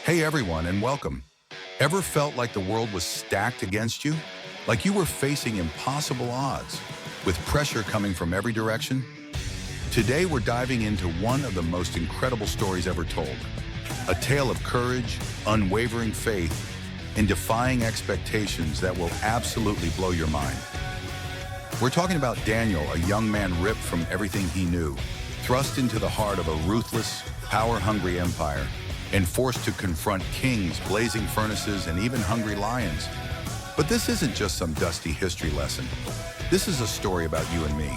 Hey everyone, and welcome. Ever felt like the world was stacked against you? Like you were facing impossible odds, with pressure coming from every direction? Today we're diving into one of the most incredible stories ever told. A tale of courage, unwavering faith, and defying expectations that will absolutely blow your mind. We're talking about Daniel, a young man ripped from everything he knew, thrust into the heart of a ruthless, power-hungry empire, and forced to confront kings, blazing furnaces, and even hungry lions. But this isn't just some dusty history lesson. This is a story about you and me.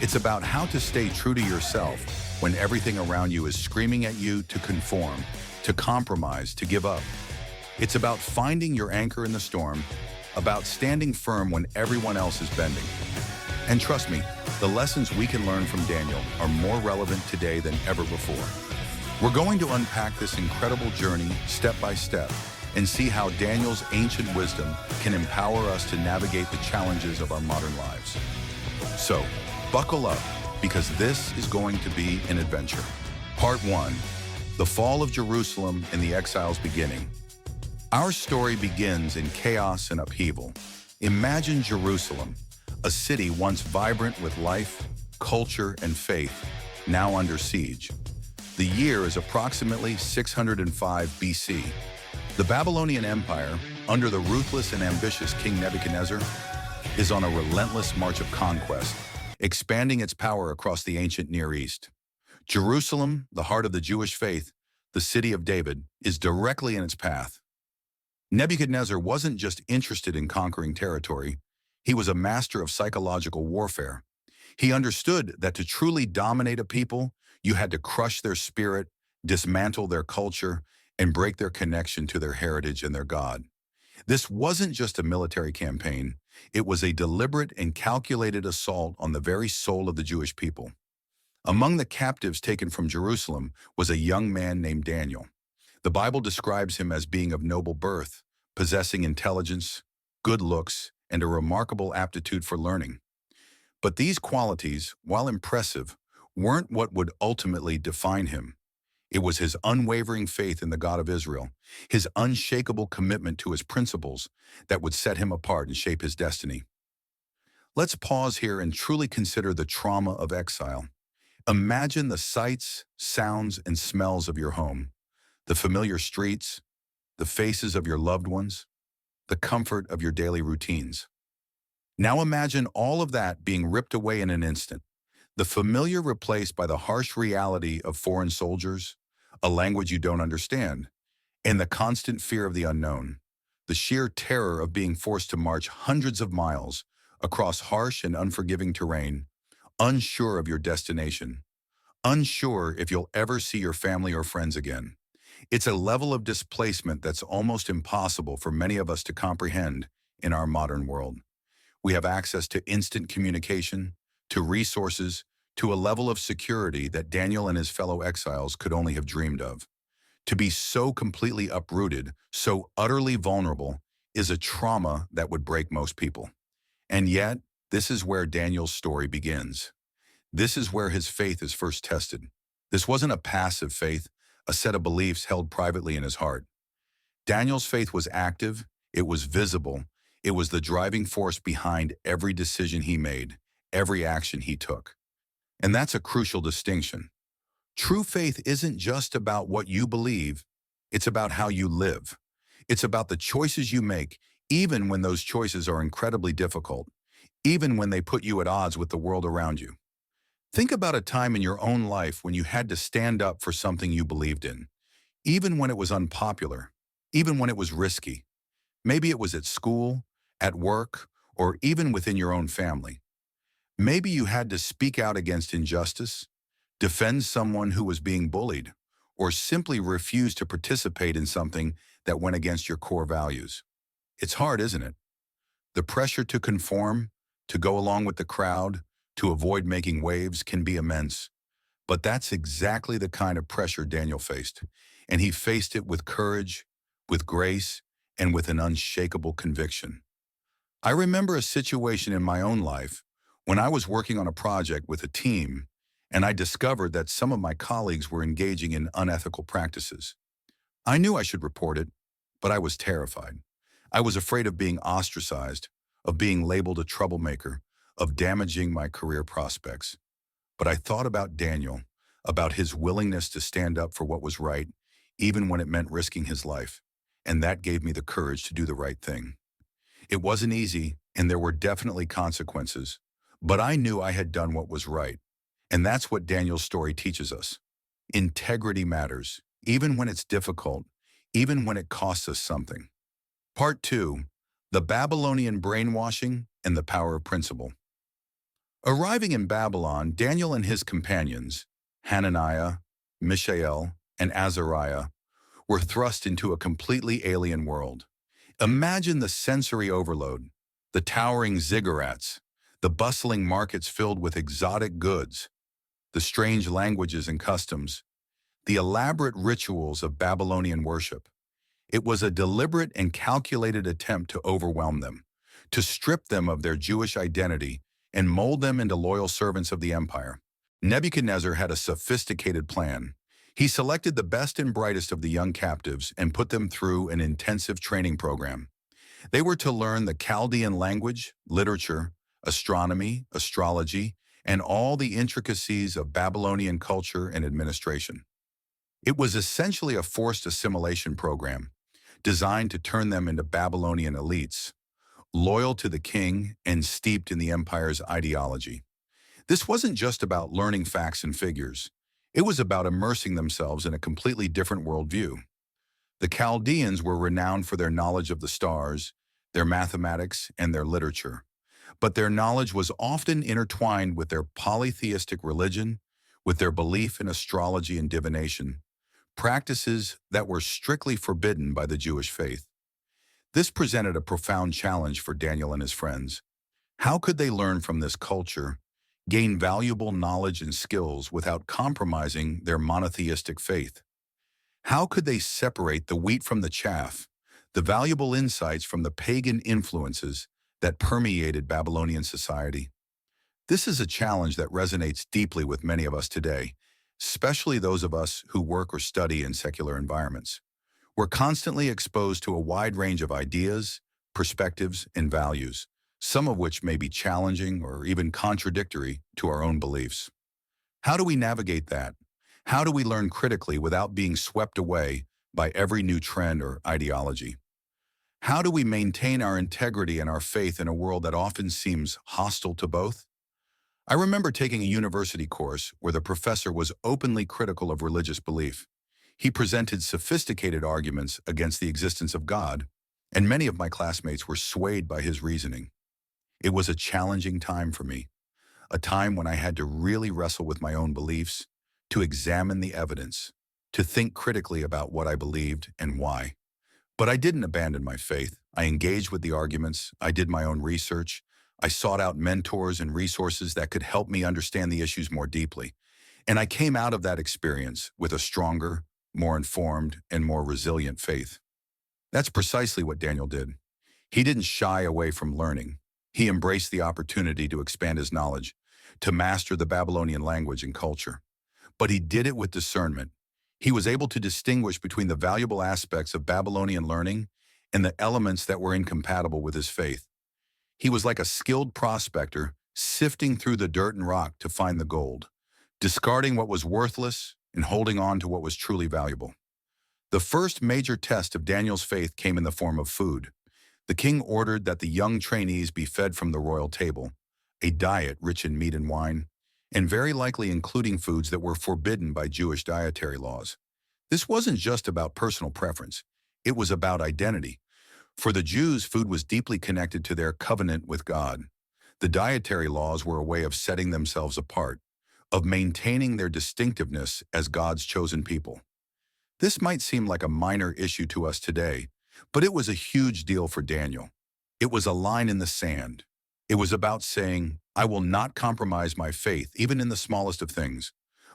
It's about how to stay true to yourself when everything around you is screaming at you to conform, to compromise, to give up. It's about finding your anchor in the storm, about standing firm when everyone else is bending. And trust me, the lessons we can learn from Daniel are more relevant today than ever before. We're going to unpack this incredible journey step by step and see how Daniel's ancient wisdom can empower us to navigate the challenges of our modern lives. So, buckle up, because this is going to be an adventure. Part 1. The Fall of Jerusalem and the Exile's Beginning. Our story begins in chaos and upheaval. Imagine Jerusalem, a city once vibrant with life, culture, and faith, now under siege. The year is approximately 605 BC. The Babylonian Empire, under the ruthless and ambitious King Nebuchadnezzar, is on a relentless march of conquest, expanding its power across the ancient Near East. Jerusalem, the heart of the Jewish faith, the city of David, is directly in its path. Nebuchadnezzar wasn't just interested in conquering territory, he was a master of psychological warfare. He understood that to truly dominate a people, you had to crush their spirit, dismantle their culture, and break their connection to their heritage and their God. This wasn't just a military campaign, it was a deliberate and calculated assault on the very soul of the Jewish people. Among the captives taken from Jerusalem was a young man named Daniel. The Bible describes him as being of noble birth, possessing intelligence, good looks, and a remarkable aptitude for learning. But these qualities, while impressive, weren't what would ultimately define him. It was his unwavering faith in the God of Israel, his unshakable commitment to his principles, that would set him apart and shape his destiny. Let's pause here and truly consider the trauma of exile. Imagine the sights, sounds, and smells of your home, the familiar streets, the faces of your loved ones, the comfort of your daily routines. Now imagine all of that being ripped away in an instant, the familiar replaced by the harsh reality of foreign soldiers, a language you don't understand, and the constant fear of the unknown, the sheer terror of being forced to march hundreds of miles across harsh and unforgiving terrain, unsure of your destination, unsure if you'll ever see your family or friends again. It's a level of displacement that's almost impossible for many of us to comprehend in our modern world. We have access to instant communication, to resources, to a level of security that Daniel and his fellow exiles could only have dreamed of. To be so completely uprooted, so utterly vulnerable, is a trauma that would break most people. And yet, this is where Daniel's story begins. This is where his faith is first tested. This wasn't a passive faith, a set of beliefs held privately in his heart. Daniel's faith was active, it was visible, it was the driving force behind every decision he made, every action he took. And that's a crucial distinction. True faith isn't just about what you believe, it's about how you live. It's about the choices you make, even when those choices are incredibly difficult, even when they put you at odds with the world around you. Think about a time in your own life when you had to stand up for something you believed in, even when it was unpopular, even when it was risky. Maybe it was at school, at work, or even within your own family. Maybe you had to speak out against injustice, defend someone who was being bullied, or simply refuse to participate in something that went against your core values. It's hard, isn't it? The pressure to conform, to go along with the crowd, to avoid making waves can be immense. But that's exactly the kind of pressure Daniel faced, and he faced it with courage, with grace, and with an unshakable conviction. I remember a situation in my own life when I was working on a project with a team, and I discovered that some of my colleagues were engaging in unethical practices. I knew I should report it, but I was terrified. I was afraid of being ostracized, of being labeled a troublemaker, of damaging my career prospects. But I thought about Daniel, about his willingness to stand up for what was right, even when it meant risking his life. And that gave me the courage to do the right thing. It wasn't easy, and there were definitely consequences. But I knew I had done what was right. And that's what Daniel's story teaches us. Integrity matters, even when it's difficult, even when it costs us something. Part 2. The Babylonian Brainwashing and the Power of Principle. Arriving in Babylon, Daniel and his companions, Hananiah, Mishael, and Azariah, were thrust into a completely alien world. Imagine the sensory overload, the towering ziggurats, the bustling markets filled with exotic goods, the strange languages and customs, the elaborate rituals of Babylonian worship. It was a deliberate and calculated attempt to overwhelm them, to strip them of their Jewish identity and mold them into loyal servants of the empire. Nebuchadnezzar had a sophisticated plan. He selected the best and brightest of the young captives and put them through an intensive training program. They were to learn the Chaldean language, literature, astronomy, astrology, and all the intricacies of Babylonian culture and administration. It was essentially a forced assimilation program, designed to turn them into Babylonian elites, loyal to the king and steeped in the empire's ideology. This wasn't just about learning facts and figures. It was about immersing themselves in a completely different worldview. The Chaldeans were renowned for their knowledge of the stars, their mathematics, and their literature. But their knowledge was often intertwined with their polytheistic religion, with their belief in astrology and divination, practices that were strictly forbidden by the Jewish faith. This presented a profound challenge for Daniel and his friends. How could they learn from this culture, gain valuable knowledge and skills without compromising their monotheistic faith? How could they separate the wheat from the chaff, the valuable insights from the pagan influences that permeated Babylonian society? This is a challenge that resonates deeply with many of us today, especially those of us who work or study in secular environments. We're constantly exposed to a wide range of ideas, perspectives, and values, some of which may be challenging or even contradictory to our own beliefs. How do we navigate that? How do we learn critically without being swept away by every new trend or ideology? How do we maintain our integrity and our faith in a world that often seems hostile to both? I remember taking a university course where the professor was openly critical of religious belief. He presented sophisticated arguments against the existence of God, and many of my classmates were swayed by his reasoning. It was a challenging time for me, a time when I had to really wrestle with my own beliefs, to examine the evidence, to think critically about what I believed and why. But I didn't abandon my faith. I engaged with the arguments, I did my own research, I sought out mentors and resources that could help me understand the issues more deeply. And I came out of that experience with a stronger, more informed, and more resilient faith. That's precisely what Daniel did. He didn't shy away from learning. He embraced the opportunity to expand his knowledge, to master the Babylonian language and culture. But he did it with discernment. He was able to distinguish between the valuable aspects of Babylonian learning and the elements that were incompatible with his faith. He was like a skilled prospector, sifting through the dirt and rock to find the gold, discarding what was worthless and holding on to what was truly valuable. The first major test of Daniel's faith came in the form of food. The king ordered that the young trainees be fed from the royal table, a diet rich in meat and wine, and very likely including foods that were forbidden by Jewish dietary laws. This wasn't just about personal preference. It was about identity. For the Jews, food was deeply connected to their covenant with God. The dietary laws were a way of setting themselves apart, of maintaining their distinctiveness as God's chosen people. This might seem like a minor issue to us today, but it was a huge deal for Daniel. It was a line in the sand. It was about saying, I will not compromise my faith, even in the smallest of things.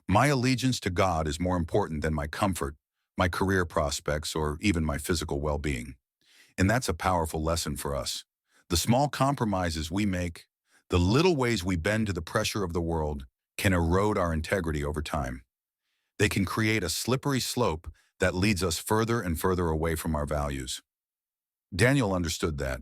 My allegiance to God is more important than my comfort, my career prospects, or even my physical well-being. And that's a powerful lesson for us. The small compromises we make, the little ways we bend to the pressure of the world, can erode our integrity over time. They can create a slippery slope that leads us further and further away from our values. Daniel understood that.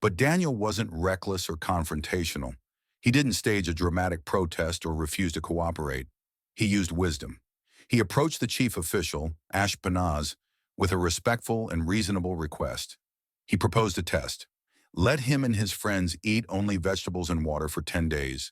But Daniel wasn't reckless or confrontational. He didn't stage a dramatic protest or refuse to cooperate. He used wisdom. He approached the chief official, Ashpenaz, with a respectful and reasonable request. He proposed a test. Let him and his friends eat only vegetables and water for 10 days,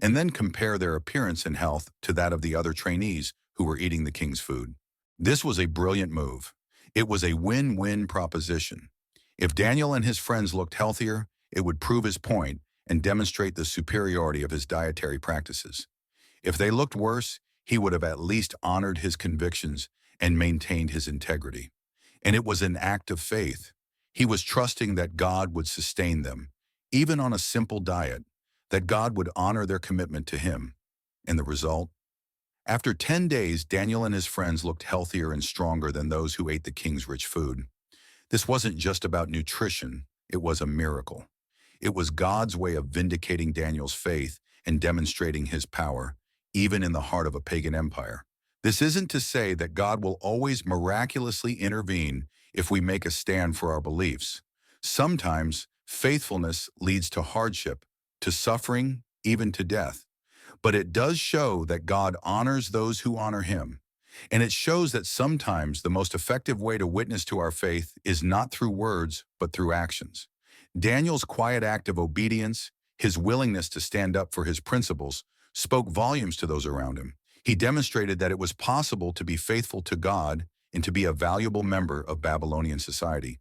and then compare their appearance and health to that of the other trainees who were eating the king's food. This was a brilliant move. It was a win-win proposition. If Daniel and his friends looked healthier, it would prove his point and demonstrate the superiority of his dietary practices. If they looked worse, he would have at least honored his convictions and maintained his integrity. And it was an act of faith. He was trusting that God would sustain them, even on a simple diet, that God would honor their commitment to him. And the result? After 10 days, Daniel and his friends looked healthier and stronger than those who ate the king's rich food. This wasn't just about nutrition, it was a miracle. It was God's way of vindicating Daniel's faith and demonstrating his power, even in the heart of a pagan empire. This isn't to say that God will always miraculously intervene if we make a stand for our beliefs. Sometimes, faithfulness leads to hardship, to suffering, even to death. But it does show that God honors those who honor him. And it shows that sometimes the most effective way to witness to our faith is not through words, but through actions. Daniel's quiet act of obedience, his willingness to stand up for his principles, spoke volumes to those around him. He demonstrated that it was possible to be faithful to God and to be a valuable member of Babylonian society.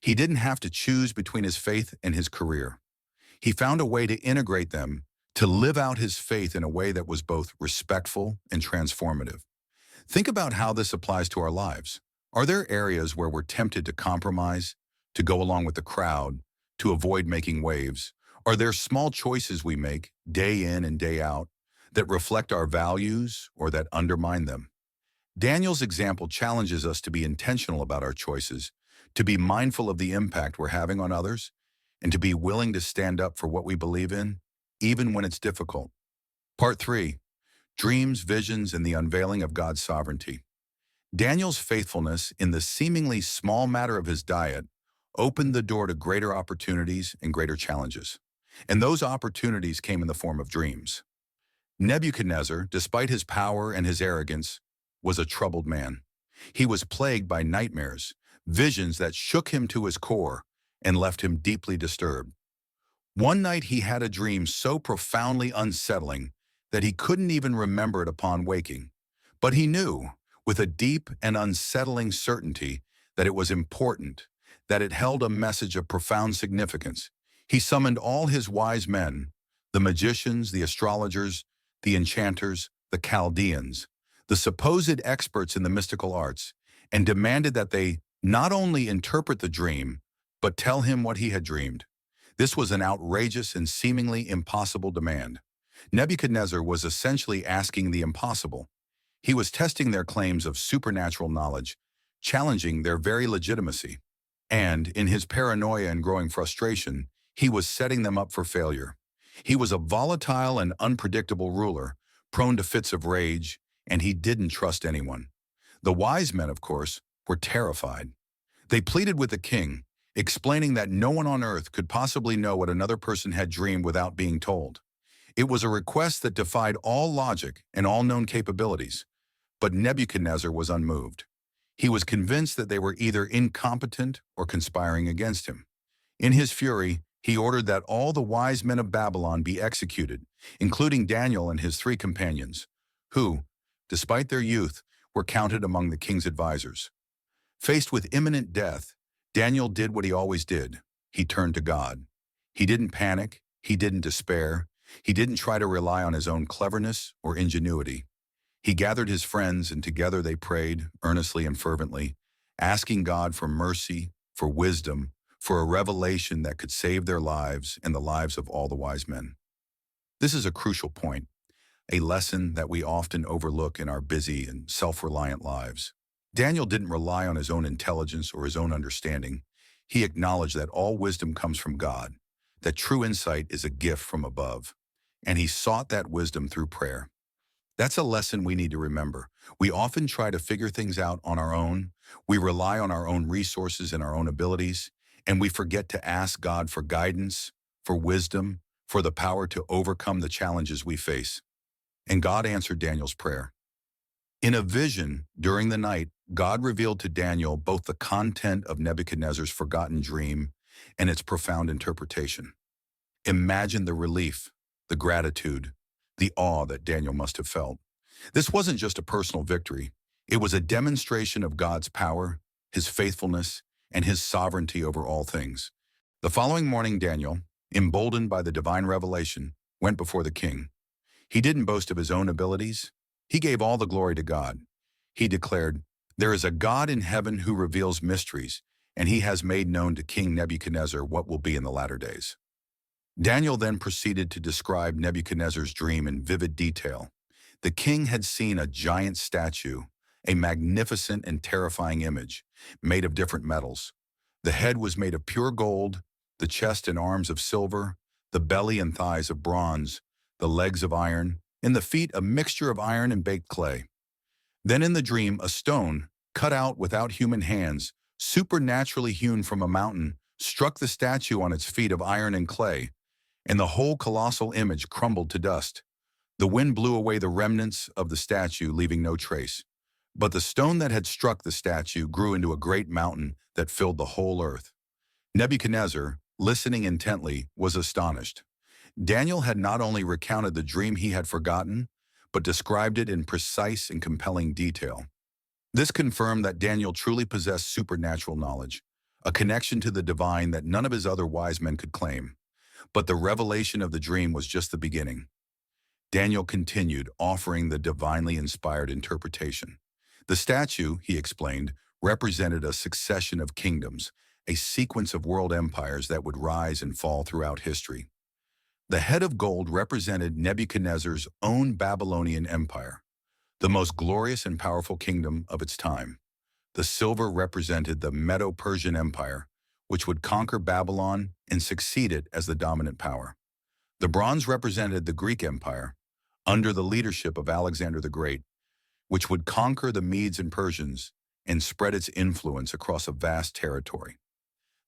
He didn't have to choose between his faith and his career. He found a way to integrate them, to live out his faith in a way that was both respectful and transformative. Think about how this applies to our lives. Are there areas where we're tempted to compromise, to go along with the crowd, to avoid making waves? Are there small choices we make, day in and day out, that reflect our values or that undermine them? Daniel's example challenges us to be intentional about our choices, to be mindful of the impact we're having on others, and to be willing to stand up for what we believe in, even when it's difficult. Part 3. Dreams, Visions, and the Unveiling of God's Sovereignty. Daniel's faithfulness in the seemingly small matter of his diet opened the door to greater opportunities and greater challenges. And those opportunities came in the form of dreams. Nebuchadnezzar, despite his power and his arrogance, was a troubled man. He was plagued by nightmares, visions that shook him to his core and left him deeply disturbed. One night he had a dream so profoundly unsettling that he couldn't even remember it upon waking. But he knew, with a deep and unsettling certainty, that it was important, that it held a message of profound significance. He summoned all his wise men, the magicians, the astrologers, the enchanters, the Chaldeans, the supposed experts in the mystical arts, and demanded that they not only interpret the dream, but tell him what he had dreamed. This was an outrageous and seemingly impossible demand. Nebuchadnezzar was essentially asking the impossible. He was testing their claims of supernatural knowledge, challenging their very legitimacy. And, in his paranoia and growing frustration, he was setting them up for failure. He was a volatile and unpredictable ruler, prone to fits of rage, and he didn't trust anyone. The wise men, of course, were terrified. They pleaded with the king, explaining that no one on earth could possibly know what another person had dreamed without being told. It was a request that defied all logic and all known capabilities. But Nebuchadnezzar was unmoved. He was convinced that they were either incompetent or conspiring against him. In his fury, he ordered that all the wise men of Babylon be executed, including Daniel and his 3 companions, who, despite their youth, were counted among the king's advisors. Faced with imminent death, Daniel did what he always did. He turned to God. He didn't panic. He didn't despair. He didn't try to rely on his own cleverness or ingenuity. He gathered his friends, and together they prayed, earnestly and fervently, asking God for mercy, for wisdom, for a revelation that could save their lives and the lives of all the wise men. This is a crucial point, a lesson that we often overlook in our busy and self-reliant lives. Daniel didn't rely on his own intelligence or his own understanding. He acknowledged that all wisdom comes from God, that true insight is a gift from above, and he sought that wisdom through prayer. That's a lesson we need to remember. We often try to figure things out on our own. We rely on our own resources and our own abilities, and we forget to ask God for guidance, for wisdom, for the power to overcome the challenges we face. And God answered Daniel's prayer. In a vision during the night, God revealed to Daniel both the content of Nebuchadnezzar's forgotten dream and its profound interpretation. Imagine the relief, the gratitude, the awe that Daniel must have felt. This wasn't just a personal victory. It was a demonstration of God's power, his faithfulness, and his sovereignty over all things. The following morning, Daniel, emboldened by the divine revelation, went before the king. He didn't boast of his own abilities. He gave all the glory to God. He declared, "There is a God in heaven who reveals mysteries, and he has made known to King Nebuchadnezzar what will be in the latter days." Daniel then proceeded to describe Nebuchadnezzar's dream in vivid detail. The king had seen a giant statue, a magnificent and terrifying image, made of different metals. The head was made of pure gold, the chest and arms of silver, the belly and thighs of bronze, the legs of iron, and the feet a mixture of iron and baked clay. Then in the dream, a stone, cut out without human hands, supernaturally hewn from a mountain, struck the statue on its feet of iron and clay, and the whole colossal image crumbled to dust. The wind blew away the remnants of the statue, leaving no trace. But the stone that had struck the statue grew into a great mountain that filled the whole earth. Nebuchadnezzar, listening intently, was astonished. Daniel had not only recounted the dream he had forgotten, but described it in precise and compelling detail. This confirmed that Daniel truly possessed supernatural knowledge, a connection to the divine that none of his other wise men could claim. But the revelation of the dream was just the beginning. Daniel continued, offering the divinely inspired interpretation. The statue, he explained, represented a succession of kingdoms, a sequence of world empires that would rise and fall throughout history. The head of gold represented Nebuchadnezzar's own Babylonian empire, the most glorious and powerful kingdom of its time. The silver represented the Medo-Persian Empire, which would conquer Babylon and succeed it as the dominant power. The bronze represented the Greek Empire, under the leadership of Alexander the Great, which would conquer the Medes and Persians and spread its influence across a vast territory.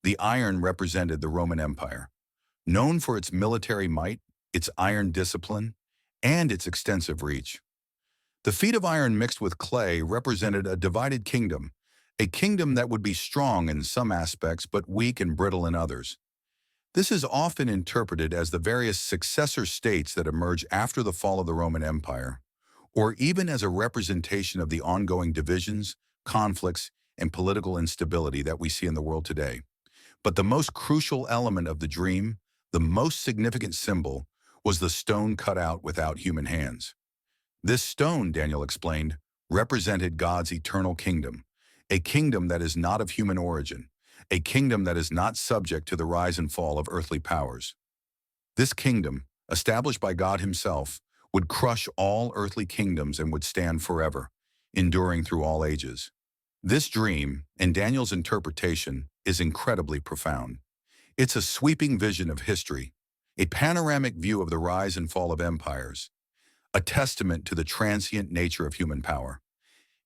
The iron represented the Roman Empire, known for its military might, its iron discipline, and its extensive reach. The feet of iron mixed with clay represented a divided kingdom, a kingdom that would be strong in some aspects but weak and brittle in others. This is often interpreted as the various successor states that emerge after the fall of the Roman Empire, or even as a representation of the ongoing divisions, conflicts, and political instability that we see in the world today. But the most crucial element of the dream, the most significant symbol, was the stone cut out without human hands. This stone, Daniel explained, represented God's eternal kingdom, a kingdom that is not of human origin, a kingdom that is not subject to the rise and fall of earthly powers. This kingdom, established by God himself, would crush all earthly kingdoms and would stand forever, enduring through all ages. This dream, and Daniel's interpretation, is incredibly profound. It's a sweeping vision of history, a panoramic view of the rise and fall of empires, a testament to the transient nature of human power.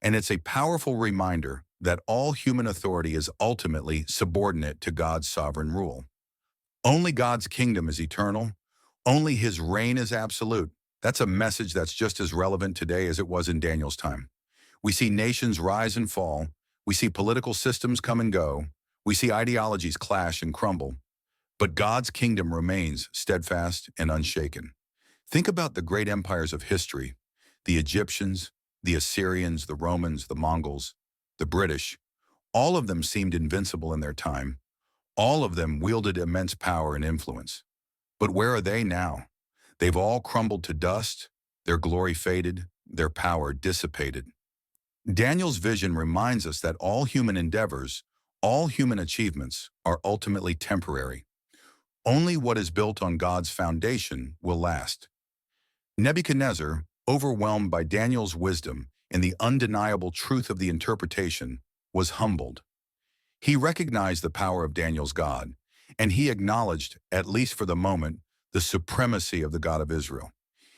And it's a powerful reminder that all human authority is ultimately subordinate to God's sovereign rule. Only God's kingdom is eternal. Only his reign is absolute. That's a message that's just as relevant today as it was in Daniel's time. We see nations rise and fall. We see political systems come and go. We see ideologies clash and crumble. But God's kingdom remains steadfast and unshaken. Think about the great empires of history, the Egyptians, the Assyrians, the Romans, the Mongols, the British. All of them seemed invincible in their time. All of them wielded immense power and influence. But where are they now? They've all crumbled to dust, their glory faded, their power dissipated. Daniel's vision reminds us that all human endeavors, all human achievements, are ultimately temporary. Only what is built on God's foundation will last. Nebuchadnezzar, overwhelmed by Daniel's wisdom and the undeniable truth of the interpretation, was humbled. He recognized the power of Daniel's God, and he acknowledged, at least for the moment, the supremacy of the God of Israel.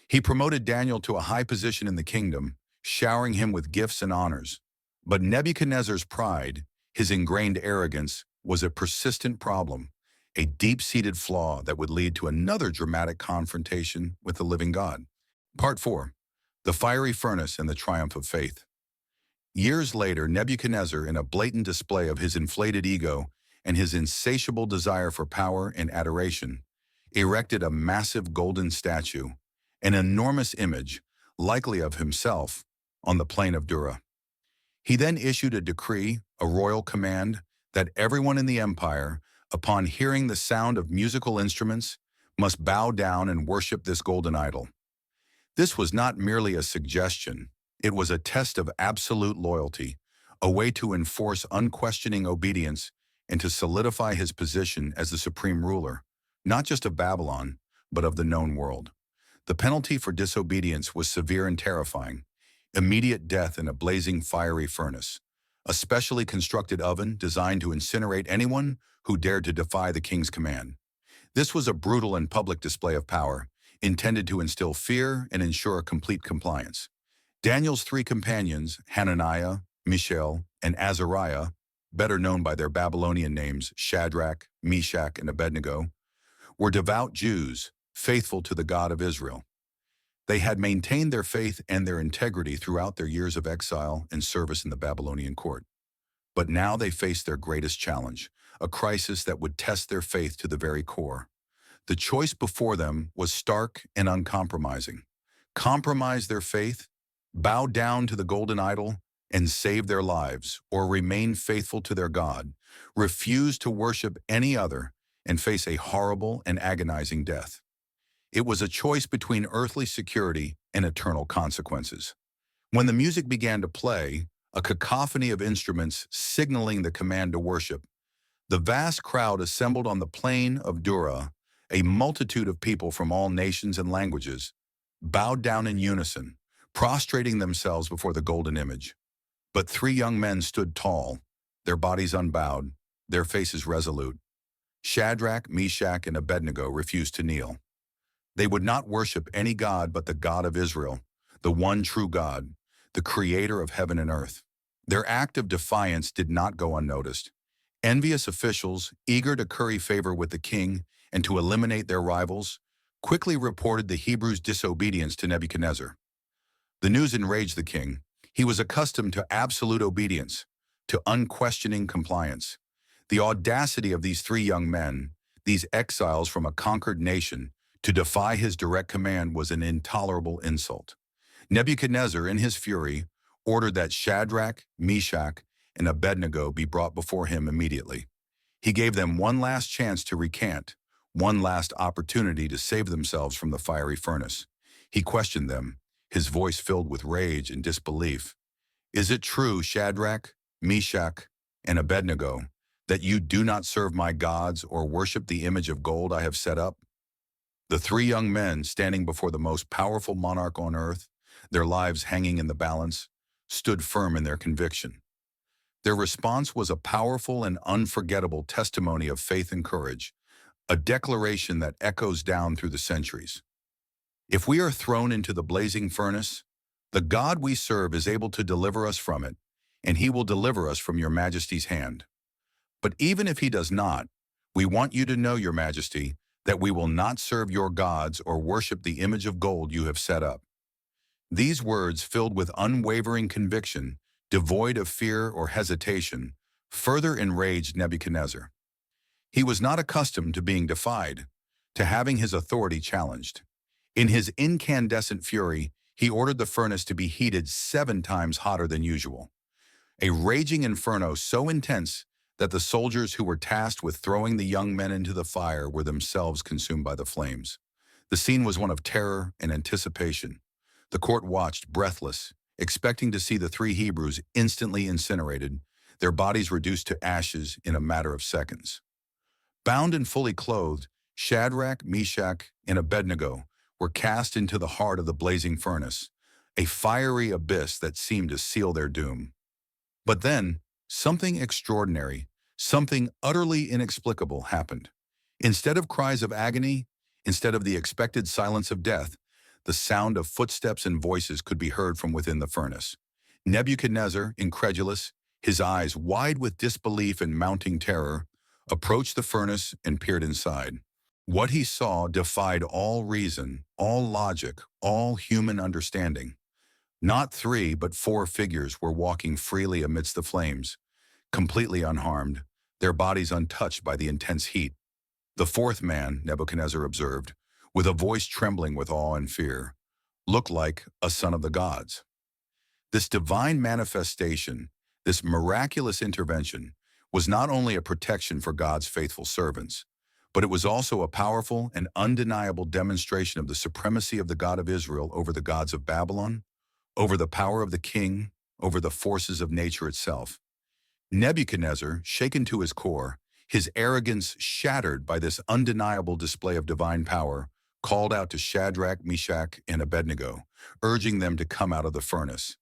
He promoted Daniel to a high position in the kingdom, showering him with gifts and honors. But Nebuchadnezzar's pride, his ingrained arrogance, was a persistent problem, a deep-seated flaw that would lead to another dramatic confrontation with the living God. Part 4. The Fiery Furnace and the Triumph of Faith. Years later, Nebuchadnezzar, in a blatant display of his inflated ego and his insatiable desire for power and adoration, erected a massive golden statue, an enormous image, likely of himself, on the plain of Dura. He then issued a decree, a royal command, that everyone in the empire, upon hearing the sound of musical instruments, must bow down and worship this golden idol. This was not merely a suggestion, it was a test of absolute loyalty, a way to enforce unquestioning obedience and to solidify his position as the supreme ruler, not just of Babylon, but of the known world. The penalty for disobedience was severe and terrifying: immediate death in a blazing fiery furnace, a specially constructed oven designed to incinerate anyone who dared to defy the king's command. This was a brutal and public display of power, intended to instill fear and ensure complete compliance. Daniel's three companions, Hananiah, Mishael, and Azariah, better known by their Babylonian names Shadrach, Meshach, and Abednego, were devout Jews, faithful to the God of Israel. They had maintained their faith and their integrity throughout their years of exile and service in the Babylonian court. But now they faced their greatest challenge, a crisis that would test their faith to the very core. The choice before them was stark and uncompromising: compromise their faith, bow down to the golden idol, and save their lives, or remain faithful to their God, refuse to worship any other, and face a horrible and agonizing death. It was a choice between earthly security and eternal consequences. When the music began to play, a cacophony of instruments signaling the command to worship, the vast crowd assembled on the plain of Dura, a multitude of people from all nations and languages, bowed down in unison, prostrating themselves before the golden image. But three young men stood tall, their bodies unbowed, their faces resolute. Shadrach, Meshach, and Abednego refused to kneel. They would not worship any god but the God of Israel, the one true God, the creator of heaven and earth. Their act of defiance did not go unnoticed. Envious officials, eager to curry favor with the king and to eliminate their rivals, quickly reported the Hebrews' disobedience to Nebuchadnezzar. The news enraged the king. He was accustomed to absolute obedience, to unquestioning compliance. The audacity of these three young men, these exiles from a conquered nation, to defy his direct command was an intolerable insult. Nebuchadnezzar, in his fury, ordered that Shadrach, Meshach, and Abednego be brought before him immediately. He gave them one last chance to recant, one last opportunity to save themselves from the fiery furnace. He questioned them, his voice filled with rage and disbelief. "Is it true, Shadrach, Meshach, and Abednego, that you do not serve my gods or worship the image of gold I have set up?" The three young men, standing before the most powerful monarch on earth, their lives hanging in the balance, stood firm in their conviction. Their response was a powerful and unforgettable testimony of faith and courage, a declaration that echoes down through the centuries. If we are thrown into the blazing furnace, the God we serve is able to deliver us from it, and he will deliver us from your majesty's hand. But even if he does not, we want you to know, your majesty, that we will not serve your gods or worship the image of gold you have set up. These words, filled with unwavering conviction, devoid of fear or hesitation, further enraged Nebuchadnezzar. He was not accustomed to being defied, to having his authority challenged. In his incandescent fury, he ordered the furnace to be heated 7 times hotter than usual. A raging inferno so intense that the soldiers who were tasked with throwing the young men into the fire were themselves consumed by the flames. The scene was one of terror and anticipation. The court watched, breathless, expecting to see the three Hebrews instantly incinerated, their bodies reduced to ashes in a matter of seconds. Bound and fully clothed, Shadrach, Meshach, and Abednego were cast into the heart of the blazing furnace, a fiery abyss that seemed to seal their doom. But then, something extraordinary, something utterly inexplicable happened. Instead of cries of agony, instead of the expected silence of death, the sound of footsteps and voices could be heard from within the furnace. Nebuchadnezzar, incredulous, his eyes wide with disbelief and mounting terror, approached the furnace and peered inside. What he saw defied all reason, all logic, all human understanding. Not three, but four figures were walking freely amidst the flames, completely unharmed, their bodies untouched by the intense heat. The fourth man, Nebuchadnezzar observed, with a voice trembling with awe and fear, looked like a son of the gods. This divine manifestation, this miraculous intervention, was not only a protection for God's faithful servants, but it was also a powerful and undeniable demonstration of the supremacy of the God of Israel over the gods of Babylon, over the power of the king, over the forces of nature itself. Nebuchadnezzar, shaken to his core, his arrogance shattered by this undeniable display of divine power, called out to Shadrach, Meshach, and Abednego, urging them to come out of the furnace.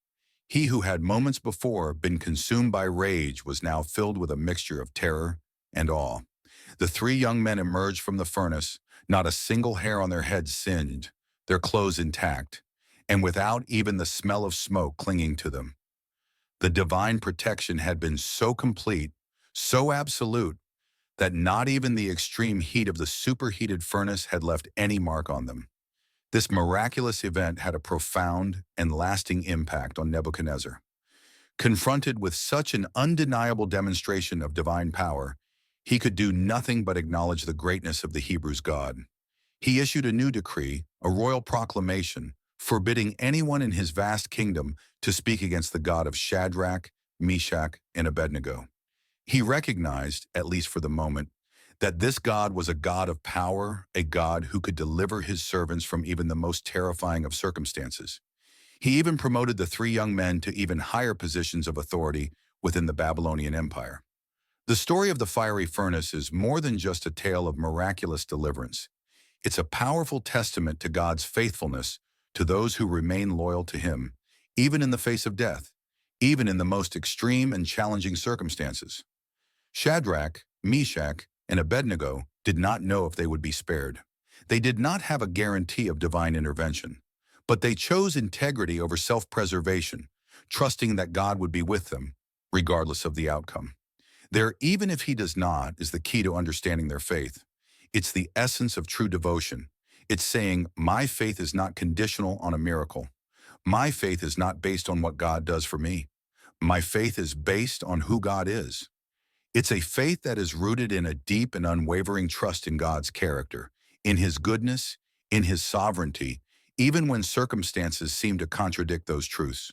He who had moments before been consumed by rage was now filled with a mixture of terror and awe. The three young men emerged from the furnace, not a single hair on their heads singed, their clothes intact, and without even the smell of smoke clinging to them. The divine protection had been so complete, so absolute, that not even the extreme heat of the superheated furnace had left any mark on them. This miraculous event had a profound and lasting impact on Nebuchadnezzar. Confronted with such an undeniable demonstration of divine power, he could do nothing but acknowledge the greatness of the Hebrews' God. He issued a new decree, a royal proclamation, forbidding anyone in his vast kingdom to speak against the God of Shadrach, Meshach, and Abednego. He recognized, at least for the moment, that this God was a God of power, a God who could deliver his servants from even the most terrifying of circumstances. He even promoted the three young men to even higher positions of authority within the Babylonian Empire. The story of the fiery furnace is more than just a tale of miraculous deliverance. It's a powerful testament to God's faithfulness to those who remain loyal to him, even in the face of death, even in the most extreme and challenging circumstances. Shadrach, Meshach, and Abednego did not know if they would be spared. They did not have a guarantee of divine intervention, but they chose integrity over self-preservation, trusting that God would be with them, regardless of the outcome. There, even if he does not, is the key to understanding their faith. It's the essence of true devotion. It's saying, my faith is not conditional on a miracle. My faith is not based on what God does for me. My faith is based on who God is. It's a faith that is rooted in a deep and unwavering trust in God's character, in his goodness, in his sovereignty, even when circumstances seem to contradict those truths.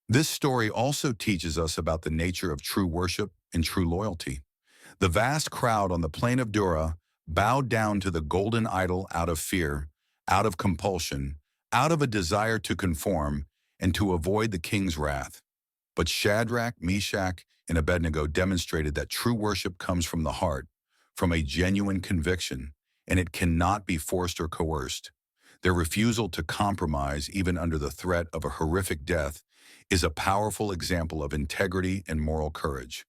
This story also teaches us about the nature of true worship and true loyalty. The vast crowd on the plain of Dura bowed down to the golden idol out of fear, out of compulsion, out of a desire to conform and to avoid the king's wrath. But Shadrach, Meshach, and Abednego demonstrated that true worship comes from the heart, from a genuine conviction, and it cannot be forced or coerced. Their refusal to compromise, even under the threat of a horrific death, is a powerful example of integrity and moral courage.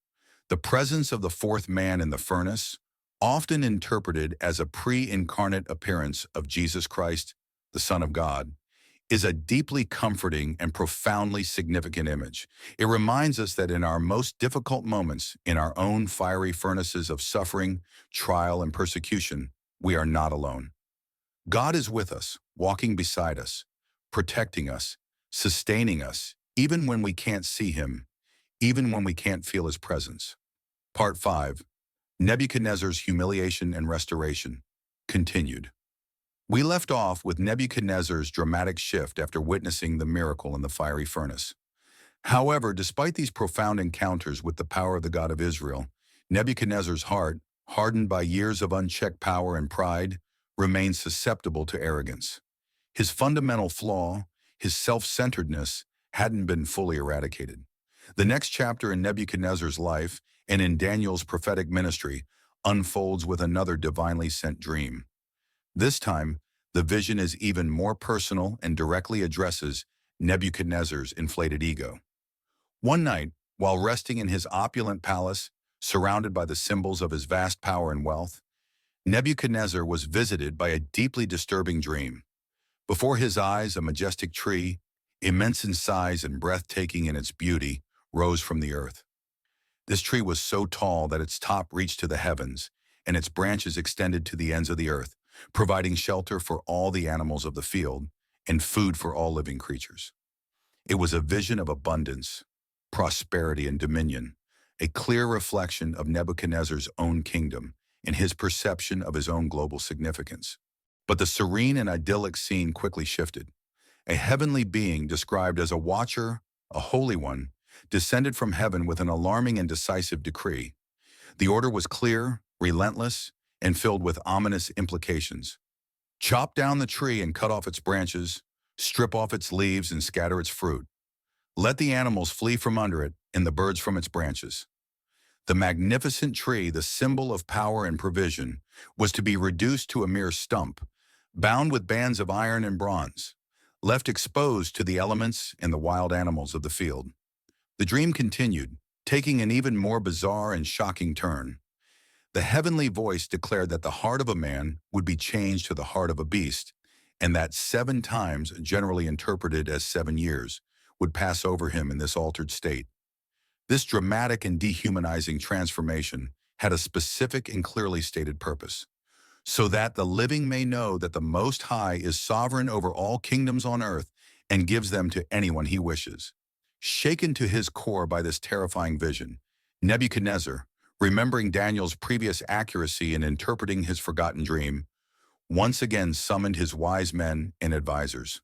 The presence of the fourth man in the furnace, often interpreted as a pre-incarnate appearance of Jesus Christ, the Son of God, is a deeply comforting and profoundly significant image. It reminds us that in our most difficult moments, in our own fiery furnaces of suffering, trial, and persecution, we are not alone. God is with us, walking beside us, protecting us, sustaining us, even when we can't see him, even when we can't feel his presence. Part 5. Nebuchadnezzar's Humiliation and Restoration. Continued. We left off with Nebuchadnezzar's dramatic shift after witnessing the miracle in the fiery furnace. However, despite these profound encounters with the power of the God of Israel, Nebuchadnezzar's heart, hardened by years of unchecked power and pride, remained susceptible to arrogance. His fundamental flaw, his self-centeredness, hadn't been fully eradicated. The next chapter in Nebuchadnezzar's life and in Daniel's prophetic ministry unfolds with another divinely sent dream. This time, the vision is even more personal and directly addresses Nebuchadnezzar's inflated ego. One night, while resting in his opulent palace, surrounded by the symbols of his vast power and wealth, Nebuchadnezzar was visited by a deeply disturbing dream. Before his eyes, a majestic tree, immense in size and breathtaking in its beauty, rose from the earth. This tree was so tall that its top reached to the heavens, and its branches extended to the ends of the earth, providing shelter for all the animals of the field and food for all living creatures. It was a vision of abundance, prosperity, and dominion, a clear reflection of Nebuchadnezzar's own kingdom and his perception of his own global significance. But the serene and idyllic scene quickly shifted. A heavenly being described as a watcher, a holy one, descended from heaven with an alarming and decisive decree. The order was clear, relentless, and filled with ominous implications. Chop down the tree and cut off its branches, strip off its leaves and scatter its fruit. Let the animals flee from under it and the birds from its branches. The magnificent tree, the symbol of power and provision, was to be reduced to a mere stump, bound with bands of iron and bronze, left exposed to the elements and the wild animals of the field. The dream continued, taking an even more bizarre and shocking turn. The heavenly voice declared that the heart of a man would be changed to the heart of a beast, and that 7 times, generally interpreted as 7 years, would pass over him in this altered state. This dramatic and dehumanizing transformation had a specific and clearly stated purpose, so that the living may know that the Most High is sovereign over all kingdoms on earth and gives them to anyone he wishes. Shaken to his core by this terrifying vision, Nebuchadnezzar, remembering Daniel's previous accuracy in interpreting his forgotten dream, once again summoned his wise men and advisors.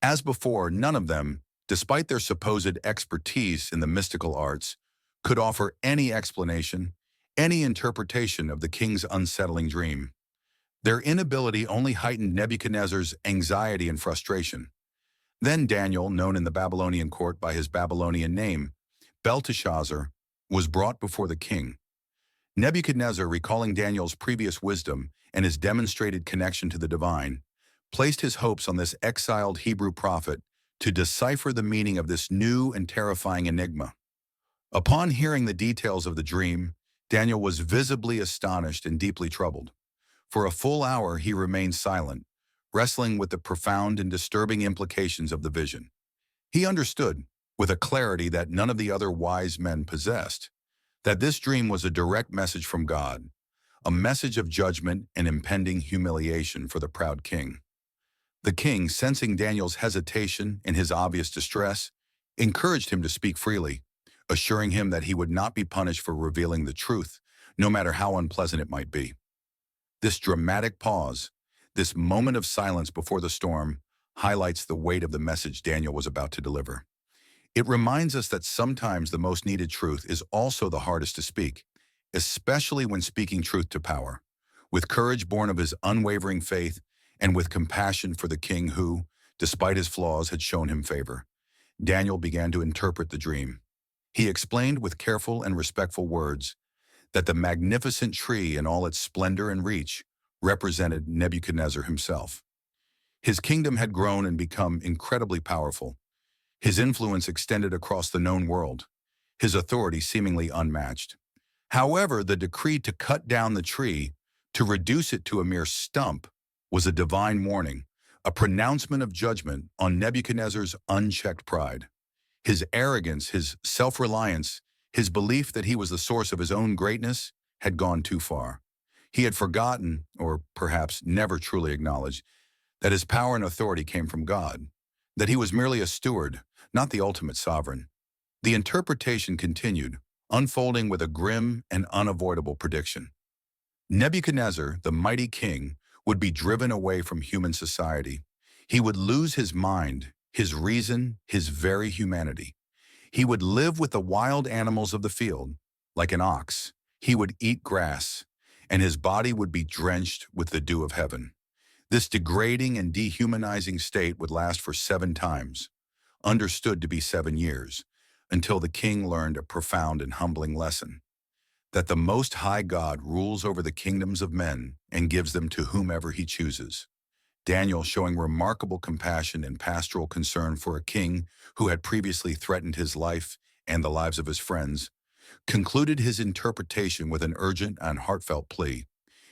As before, none of them, despite their supposed expertise in the mystical arts, could offer any explanation, any interpretation of the king's unsettling dream. Their inability only heightened Nebuchadnezzar's anxiety and frustration. Then Daniel, known in the Babylonian court by his Babylonian name, Belteshazzar, was brought before the king. Nebuchadnezzar, recalling Daniel's previous wisdom and his demonstrated connection to the divine, placed his hopes on this exiled Hebrew prophet to decipher the meaning of this new and terrifying enigma. Upon hearing the details of the dream, Daniel was visibly astonished and deeply troubled. For a full hour he remained silent, wrestling with the profound and disturbing implications of the vision. He understood, with a clarity that none of the other wise men possessed, that this dream was a direct message from God, a message of judgment and impending humiliation for the proud king. The king, sensing Daniel's hesitation and his obvious distress, encouraged him to speak freely, assuring him that he would not be punished for revealing the truth, no matter how unpleasant it might be. This dramatic pause, this moment of silence before the storm, highlights the weight of the message Daniel was about to deliver. It reminds us that sometimes the most needed truth is also the hardest to speak, especially when speaking truth to power. With courage born of his unwavering faith and with compassion for the king who, despite his flaws, had shown him favor, Daniel began to interpret the dream. He explained with careful and respectful words that the magnificent tree in all its splendor and reach represented Nebuchadnezzar himself. His kingdom had grown and become incredibly powerful. His influence extended across the known world, his authority seemingly unmatched. However, the decree to cut down the tree, to reduce it to a mere stump, was a divine warning, a pronouncement of judgment on Nebuchadnezzar's unchecked pride. His arrogance, his self-reliance, his belief that he was the source of his own greatness had gone too far. He had forgotten, or perhaps never truly acknowledged, that his power and authority came from God, that he was merely a steward, not the ultimate sovereign. The interpretation continued, unfolding with a grim and unavoidable prediction. Nebuchadnezzar, the mighty king, would be driven away from human society. He would lose his mind, his reason, his very humanity. He would live with the wild animals of the field, like an ox. He would eat grass, and his body would be drenched with the dew of heaven. This degrading and dehumanizing state would last for 7 times, understood to be 7 years, until the king learned a profound and humbling lesson, that the Most High God rules over the kingdoms of men and gives them to whomever he chooses. Daniel, showing remarkable compassion and pastoral concern for a king who had previously threatened his life and the lives of his friends, concluded his interpretation with an urgent and heartfelt plea.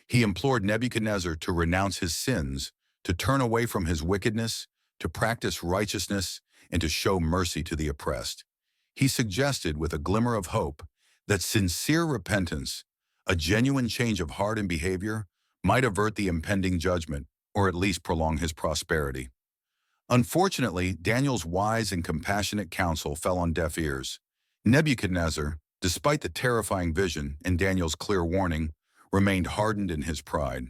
He implored Nebuchadnezzar to renounce his sins, to turn away from his wickedness, to practice righteousness, and to show mercy to the oppressed. He suggested, with a glimmer of hope, that sincere repentance, a genuine change of heart and behavior, might avert the impending judgment, or at least prolong his prosperity. Unfortunately, Daniel's wise and compassionate counsel fell on deaf ears. Nebuchadnezzar, despite the terrifying vision and Daniel's clear warning, remained hardened in his pride.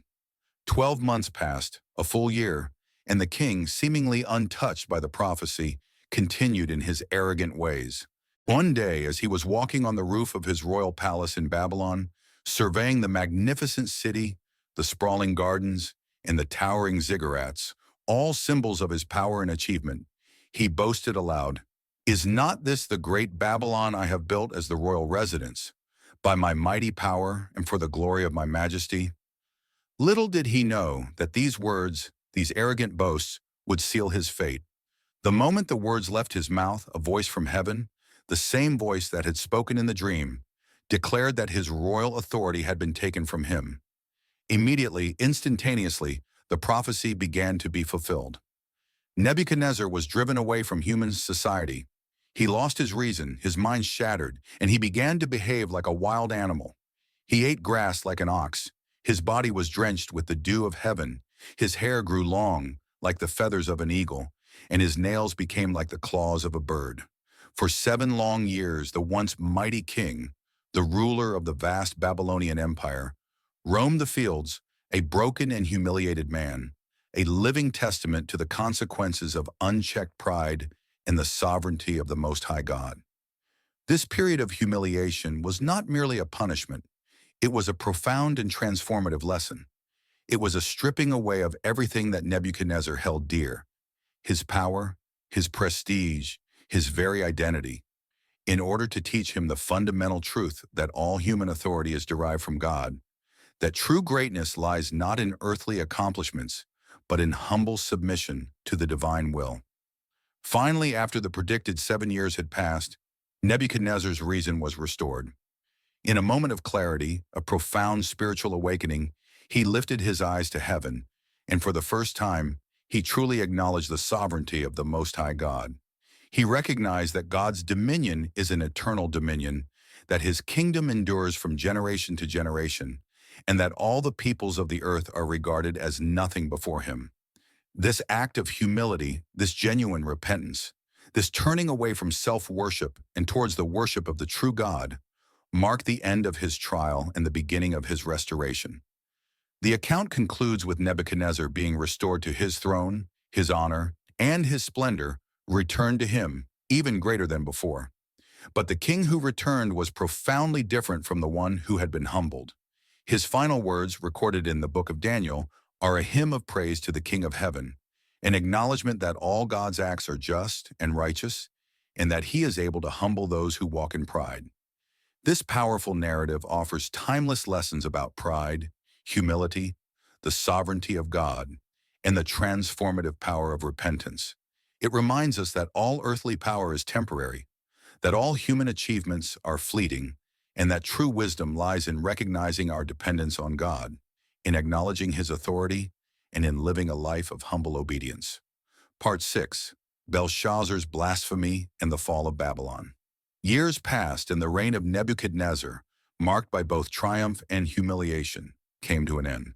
12 months passed, a full year, and the king, seemingly untouched by the prophecy, continued in his arrogant ways. One day, as he was walking on the roof of his royal palace in Babylon, surveying the magnificent city, the sprawling gardens, and the towering ziggurats, all symbols of his power and achievement, he boasted aloud, "Is not this the great Babylon I have built as the royal residence, by my mighty power and for the glory of my majesty?" Little did he know that these words, these arrogant boasts, would seal his fate. The moment the words left his mouth, a voice from heaven, the same voice that had spoken in the dream, declared that his royal authority had been taken from him. Immediately, instantaneously, the prophecy began to be fulfilled. Nebuchadnezzar was driven away from human society. He lost his reason, his mind shattered, and he began to behave like a wild animal. He ate grass like an ox. His body was drenched with the dew of heaven. His hair grew long, like the feathers of an eagle, and his nails became like the claws of a bird. For 7 long years, the once mighty king, the ruler of the vast Babylonian empire, roamed the fields, a broken and humiliated man, a living testament to the consequences of unchecked pride and the sovereignty of the Most High God. This period of humiliation was not merely a punishment. It was a profound and transformative lesson. It was a stripping away of everything that Nebuchadnezzar held dear: his power, his prestige, his very identity, in order to teach him the fundamental truth that all human authority is derived from God, that true greatness lies not in earthly accomplishments, but in humble submission to the divine will. Finally, after the predicted 7 years had passed, Nebuchadnezzar's reason was restored. In a moment of clarity, a profound spiritual awakening, he lifted his eyes to heaven, and for the first time, he truly acknowledged the sovereignty of the Most High God. He recognized that God's dominion is an eternal dominion, that his kingdom endures from generation to generation, and that all the peoples of the earth are regarded as nothing before him. This act of humility, this genuine repentance, this turning away from self-worship and towards the worship of the true God, marked the end of his trial and the beginning of his restoration. The account concludes with Nebuchadnezzar being restored to his throne, his honor, and his splendor returned to him, even greater than before. But the king who returned was profoundly different from the one who had been humbled. His final words, recorded in the book of Daniel, are a hymn of praise to the King of Heaven, an acknowledgement that all God's acts are just and righteous, and that he is able to humble those who walk in pride. This powerful narrative offers timeless lessons about pride, humility, the sovereignty of God, and the transformative power of repentance. It reminds us that all earthly power is temporary, that all human achievements are fleeting, and that true wisdom lies in recognizing our dependence on God, in acknowledging his authority, and in living a life of humble obedience. Part 6. Belshazzar's Blasphemy and the Fall of Babylon. Years passed, and the reign of Nebuchadnezzar, marked by both triumph and humiliation, came to an end.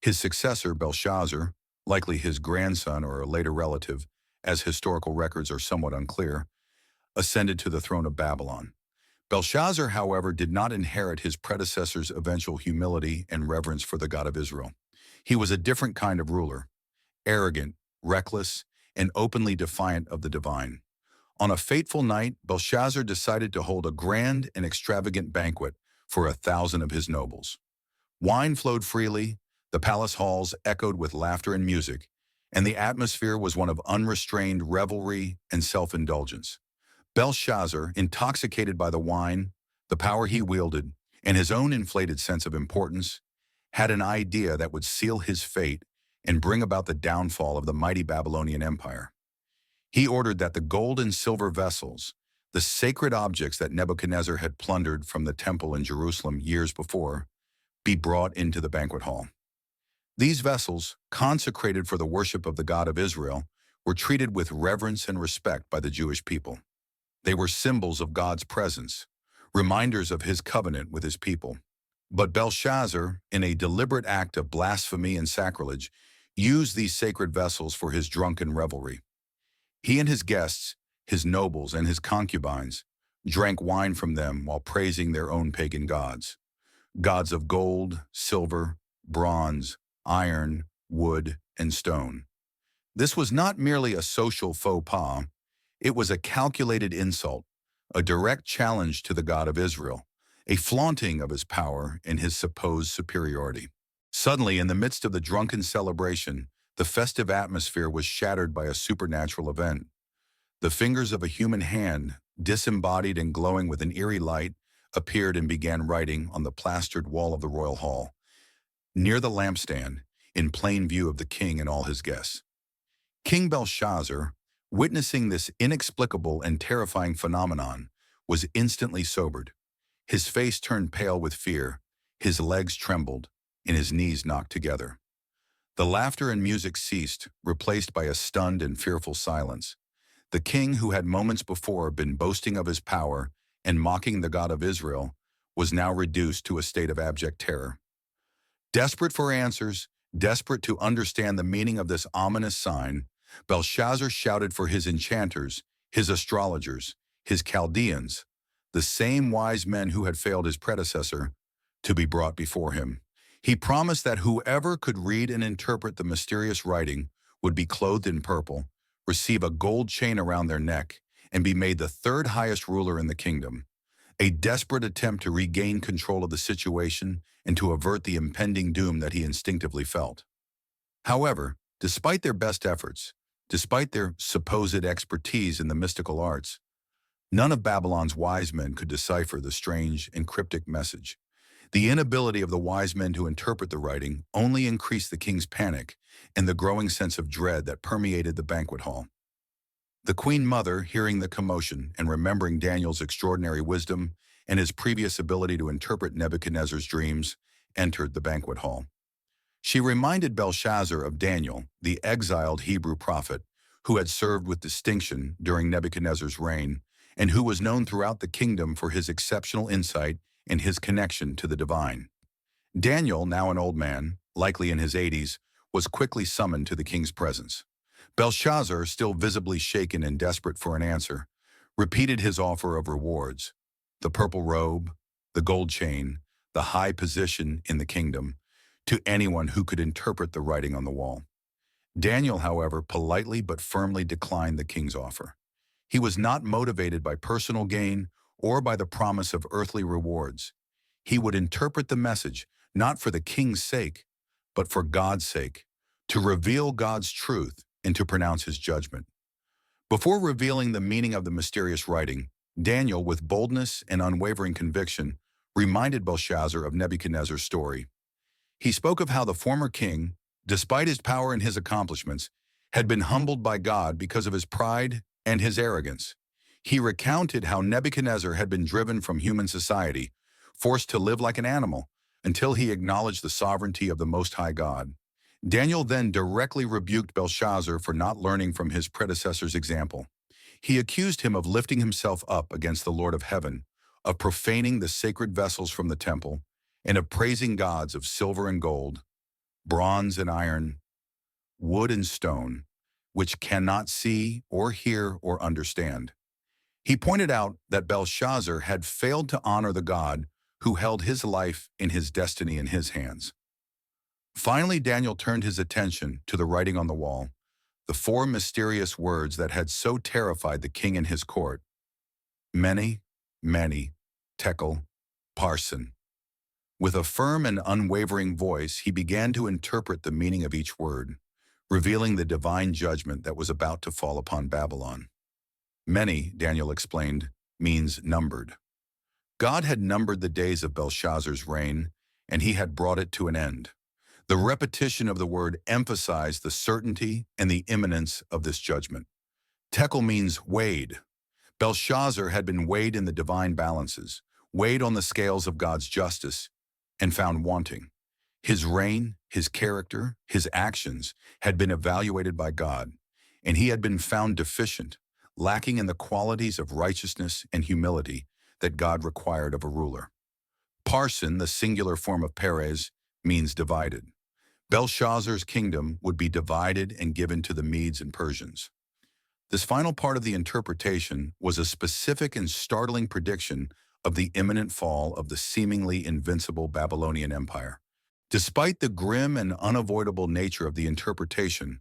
His successor, Belshazzar, likely his grandson or a later relative, as historical records are somewhat unclear, ascended to the throne of Babylon. Belshazzar, however, did not inherit his predecessor's eventual humility and reverence for the God of Israel. He was a different kind of ruler, arrogant, reckless, and openly defiant of the divine. On a fateful night, Belshazzar decided to hold a grand and extravagant banquet for 1,000 of his nobles. Wine flowed freely, the palace halls echoed with laughter and music, and the atmosphere was one of unrestrained revelry and self-indulgence. Belshazzar, intoxicated by the wine, the power he wielded, and his own inflated sense of importance, had an idea that would seal his fate and bring about the downfall of the mighty Babylonian Empire. He ordered that the gold and silver vessels, the sacred objects that Nebuchadnezzar had plundered from the temple in Jerusalem years before, be brought into the banquet hall. These vessels, consecrated for the worship of the God of Israel, were treated with reverence and respect by the Jewish people. They were symbols of God's presence, reminders of his covenant with his people. But Belshazzar, in a deliberate act of blasphemy and sacrilege, used these sacred vessels for his drunken revelry. He and his guests, his nobles and his concubines, drank wine from them while praising their own pagan gods. Gods of gold, silver, bronze, iron, wood, and stone. This was not merely a social faux pas, it was a calculated insult, a direct challenge to the God of Israel, a flaunting of his power and his supposed superiority. Suddenly, in the midst of the drunken celebration, the festive atmosphere was shattered by a supernatural event. The fingers of a human hand, disembodied and glowing with an eerie light, appeared and began writing on the plastered wall of the royal hall, near the lampstand, in plain view of the king and all his guests. King Belshazzar, witnessing this inexplicable and terrifying phenomenon, was instantly sobered. His face turned pale with fear, his legs trembled, and his knees knocked together. The laughter and music ceased, replaced by a stunned and fearful silence. The king, who had moments before been boasting of his power and mocking the God of Israel, was now reduced to a state of abject terror. Desperate for answers, desperate to understand the meaning of this ominous sign, Belshazzar shouted for his enchanters, his astrologers, his Chaldeans, the same wise men who had failed his predecessor, to be brought before him. He promised that whoever could read and interpret the mysterious writing would be clothed in purple, receive a gold chain around their neck, and be made the third highest ruler in the kingdom. A desperate attempt to regain control of the situation and to avert the impending doom that he instinctively felt. However, despite their best efforts, despite their supposed expertise in the mystical arts, none of Babylon's wise men could decipher the strange and cryptic message. The inability of the wise men to interpret the writing only increased the king's panic and the growing sense of dread that permeated the banquet hall. The queen mother, hearing the commotion and remembering Daniel's extraordinary wisdom and his previous ability to interpret Nebuchadnezzar's dreams, entered the banquet hall. She reminded Belshazzar of Daniel, the exiled Hebrew prophet, who had served with distinction during Nebuchadnezzar's reign, and who was known throughout the kingdom for his exceptional insight and his connection to the divine. Daniel, now an old man, likely in his 80s, was quickly summoned to the king's presence. Belshazzar, still visibly shaken and desperate for an answer, repeated his offer of rewards: the purple robe, the gold chain, the high position in the kingdom, to anyone who could interpret the writing on the wall. Daniel, however, politely but firmly declined the king's offer. He was not motivated by personal gain or by the promise of earthly rewards. He would interpret the message not for the king's sake, but for God's sake, to reveal God's truth and to pronounce his judgment. Before revealing the meaning of the mysterious writing, Daniel, with boldness and unwavering conviction, reminded Belshazzar of Nebuchadnezzar's story. He spoke of how the former king, despite his power and his accomplishments, had been humbled by God because of his pride and his arrogance. He recounted how Nebuchadnezzar had been driven from human society, forced to live like an animal, until he acknowledged the sovereignty of the Most High God. Daniel then directly rebuked Belshazzar for not learning from his predecessor's example. He accused him of lifting himself up against the Lord of heaven, of profaning the sacred vessels from the temple, and of praising gods of silver and gold, bronze and iron, wood and stone, which cannot see or hear or understand. He pointed out that Belshazzar had failed to honor the God who held his life and his destiny in his hands. Finally, Daniel turned his attention to the writing on the wall, the four mysterious words that had so terrified the king and his court: many, tekel, parson. With a firm and unwavering voice, he began to interpret the meaning of each word, revealing the divine judgment that was about to fall upon Babylon. Many, Daniel explained, means numbered. God had numbered the days of Belshazzar's reign, and he had brought it to an end. The repetition of the word emphasized the certainty and the imminence of this judgment. Tekel means weighed. Belshazzar had been weighed in the divine balances, weighed on the scales of God's justice, and found wanting. His reign, his character, his actions had been evaluated by God, and he had been found deficient, lacking in the qualities of righteousness and humility that God required of a ruler. Parsin, the singular form of Perez, means divided. Belshazzar's kingdom would be divided and given to the Medes and Persians. This final part of the interpretation was a specific and startling prediction of the imminent fall of the seemingly invincible Babylonian Empire. Despite the grim and unavoidable nature of the interpretation,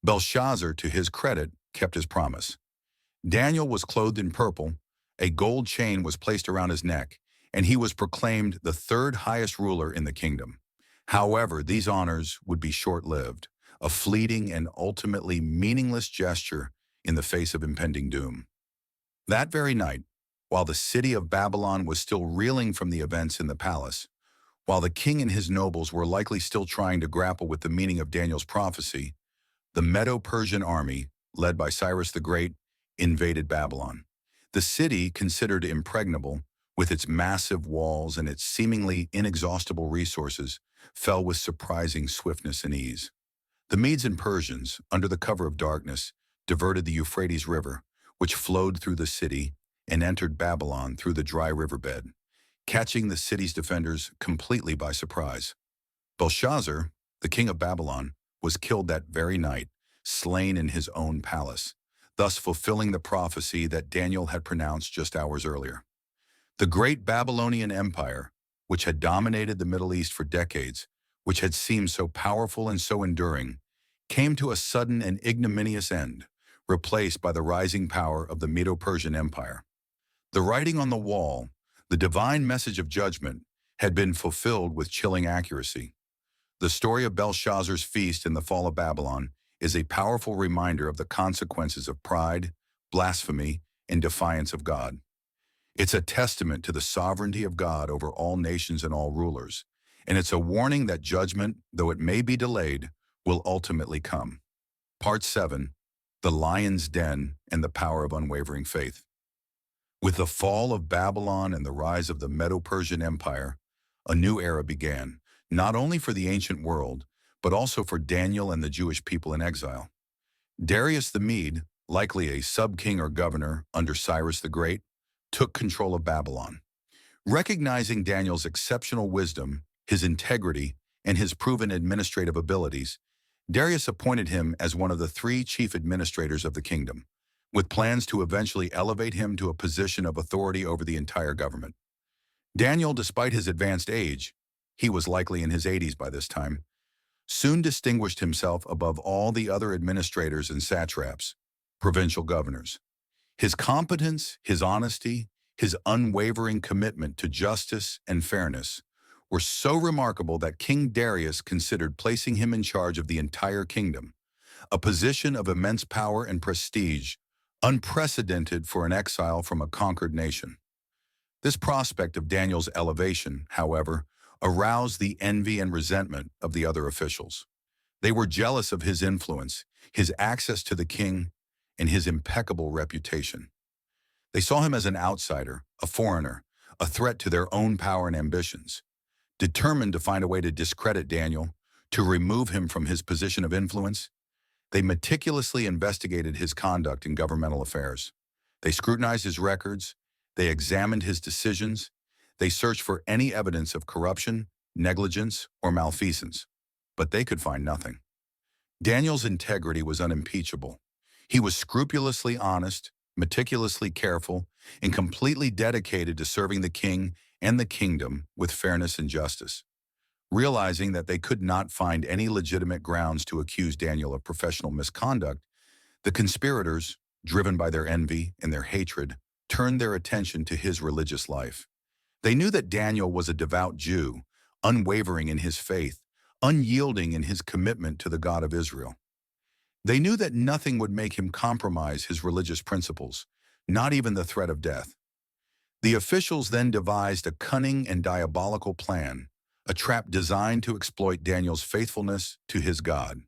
Belshazzar, to his credit, kept his promise. Daniel was clothed in purple, a gold chain was placed around his neck, and he was proclaimed the third highest ruler in the kingdom. However, these honors would be short-lived, a fleeting and ultimately meaningless gesture in the face of impending doom. That very night, while the city of Babylon was still reeling from the events in the palace, while the king and his nobles were likely still trying to grapple with the meaning of Daniel's prophecy, the Medo-Persian army, led by Cyrus the Great, invaded Babylon. The city, considered impregnable, with its massive walls and its seemingly inexhaustible resources, fell with surprising swiftness and ease. The Medes and Persians, under the cover of darkness, diverted the Euphrates River, which flowed through the city, and entered Babylon through the dry riverbed, catching the city's defenders completely by surprise. Belshazzar, the king of Babylon, was killed that very night, slain in his own palace, thus fulfilling the prophecy that Daniel had pronounced just hours earlier. The great Babylonian Empire, which had dominated the Middle East for decades, which had seemed so powerful and so enduring, came to a sudden and ignominious end, replaced by the rising power of the Medo-Persian Empire. The writing on the wall, the divine message of judgment, had been fulfilled with chilling accuracy. The story of Belshazzar's feast and the fall of Babylon is a powerful reminder of the consequences of pride, blasphemy, and defiance of God. It's a testament to the sovereignty of God over all nations and all rulers, and it's a warning that judgment, though it may be delayed, will ultimately come. Part 7, The Lion's Den and the Power of Unwavering Faith. With the fall of Babylon and the rise of the Medo-Persian Empire, a new era began, not only for the ancient world, but also for Daniel and the Jewish people in exile. Darius the Mede, likely a sub-king or governor under Cyrus the Great, took control of Babylon. Recognizing Daniel's exceptional wisdom, his integrity, and his proven administrative abilities, Darius appointed him as one of the 3 chief administrators of the kingdom, with plans to eventually elevate him to a position of authority over the entire government. Daniel, despite his advanced age, he was likely in his 80s by this time, soon distinguished himself above all the other administrators and satraps, provincial governors. His competence, his honesty, his unwavering commitment to justice and fairness were so remarkable that King Darius considered placing him in charge of the entire kingdom, a position of immense power and prestige, unprecedented for an exile from a conquered nation. This prospect of Daniel's elevation, however, aroused the envy and resentment of the other officials. They were jealous of his influence, his access to the king, and his impeccable reputation. They saw him as an outsider, a foreigner, a threat to their own power and ambitions. Determined to find a way to discredit Daniel, to remove him from his position of influence, they meticulously investigated his conduct in governmental affairs. They scrutinized his records, they examined his decisions, they searched for any evidence of corruption, negligence, or malfeasance, but they could find nothing. Daniel's integrity was unimpeachable. He was scrupulously honest, meticulously careful, and completely dedicated to serving the king and the kingdom with fairness and justice. Realizing that they could not find any legitimate grounds to accuse Daniel of professional misconduct, the conspirators, driven by their envy and their hatred, turned their attention to his religious life. They knew that Daniel was a devout Jew, unwavering in his faith, unyielding in his commitment to the God of Israel. They knew that nothing would make him compromise his religious principles, not even the threat of death. The officials then devised a cunning and diabolical plan, a trap designed to exploit Daniel's faithfulness to his God.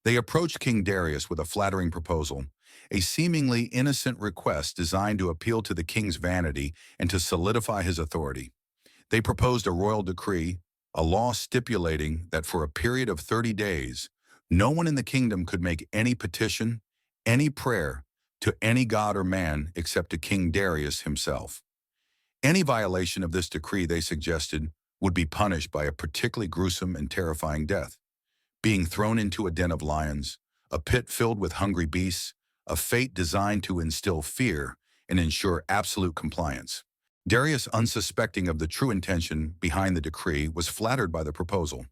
They approached King Darius with a flattering proposal, a seemingly innocent request designed to appeal to the king's vanity and to solidify his authority. They proposed a royal decree, a law stipulating that for a period of 30 days, no one in the kingdom could make any petition, any prayer, to any god or man except to King Darius himself. Any violation of this decree, they suggested, would be punished by a particularly gruesome and terrifying death, being thrown into a den of lions, a pit filled with hungry beasts, a fate designed to instill fear and ensure absolute compliance. Darius, unsuspecting of the true intention behind the decree, was flattered by the proposal.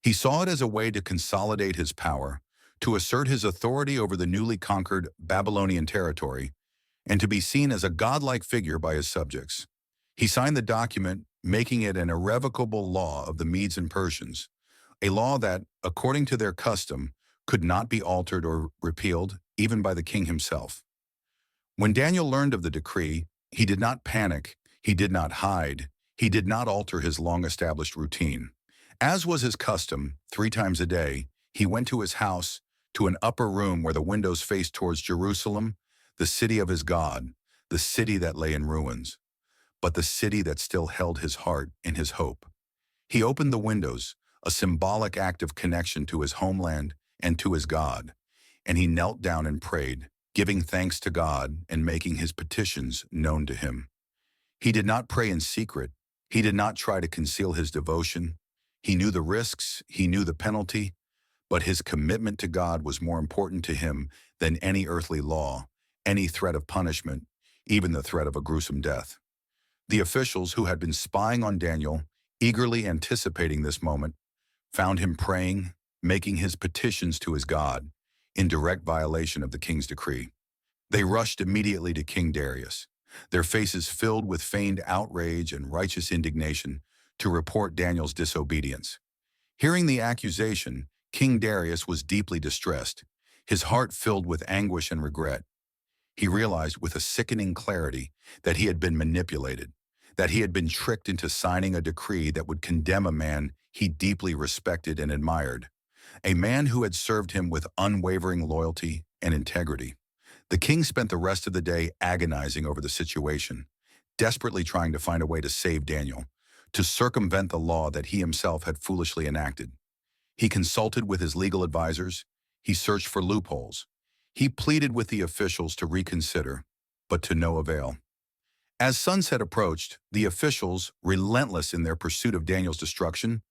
He saw it as a way to consolidate his power, to assert his authority over the newly conquered Babylonian territory, and to be seen as a godlike figure by his subjects. He signed the document, making it an irrevocable law of the Medes and Persians, a law that, according to their custom, could not be altered or repealed, even by the king himself. When Daniel learned of the decree, he did not panic, he did not hide, he did not alter his long-established routine. As was his custom, 3 times a day, he went to his house, to an upper room where the windows faced towards Jerusalem, the city of his God, the city that lay in ruins, but the city that still held his heart and his hope. He opened the windows, a symbolic act of connection to his homeland and to his God, and he knelt down and prayed, giving thanks to God and making his petitions known to him. He did not pray in secret. He did not try to conceal his devotion. He knew the risks, he knew the penalty, but his commitment to God was more important to him than any earthly law, any threat of punishment, even the threat of a gruesome death. The officials who had been spying on Daniel, eagerly anticipating this moment, found him praying, making his petitions to his God, in direct violation of the king's decree. They rushed immediately to King Darius, their faces filled with feigned outrage and righteous indignation, to report Daniel's disobedience. Hearing the accusation, King Darius was deeply distressed, his heart filled with anguish and regret. He realized with a sickening clarity that he had been manipulated, that he had been tricked into signing a decree that would condemn a man he deeply respected and admired, a man who had served him with unwavering loyalty and integrity. The king spent the rest of the day agonizing over the situation, desperately trying to find a way to save Daniel, to circumvent the law that he himself had foolishly enacted. He consulted with his legal advisors. He searched for loopholes. He pleaded with the officials to reconsider, but to no avail. As sunset approached, the officials, relentless in their pursuit of Daniel's destruction,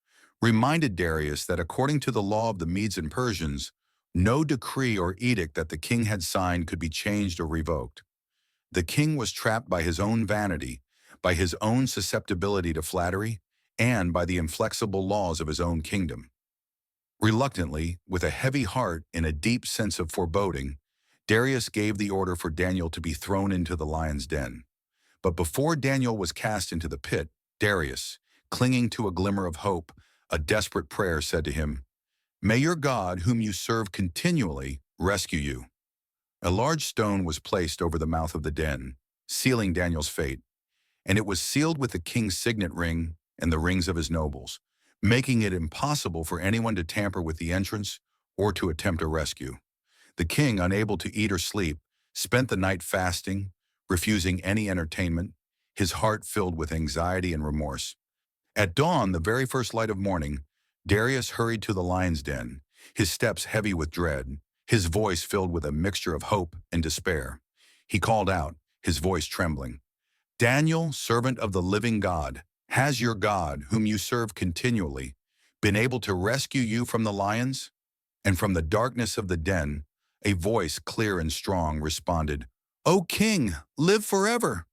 reminded Darius that according to the law of the Medes and Persians, no decree or edict that the king had signed could be changed or revoked. The king was trapped by his own vanity, by his own susceptibility to flattery, and by the inflexible laws of his own kingdom. Reluctantly, with a heavy heart and a deep sense of foreboding, Darius gave the order for Daniel to be thrown into the lion's den. But before Daniel was cast into the pit, Darius, clinging to a glimmer of hope, a desperate prayer, said to him, "May your God, whom you serve continually, rescue you." A large stone was placed over the mouth of the den, sealing Daniel's fate, and it was sealed with the king's signet ring and the rings of his nobles, making it impossible for anyone to tamper with the entrance or to attempt a rescue. The king, unable to eat or sleep, spent the night fasting, refusing any entertainment, his heart filled with anxiety and remorse. At dawn, the very first light of morning, Darius hurried to the lion's den, his steps heavy with dread, his voice filled with a mixture of hope and despair. He called out, his voice trembling, "Daniel, servant of the living God, has your God, whom you serve continually, been able to rescue you from the lions?" And from the darkness of the den, a voice clear and strong responded, "O king, live forever."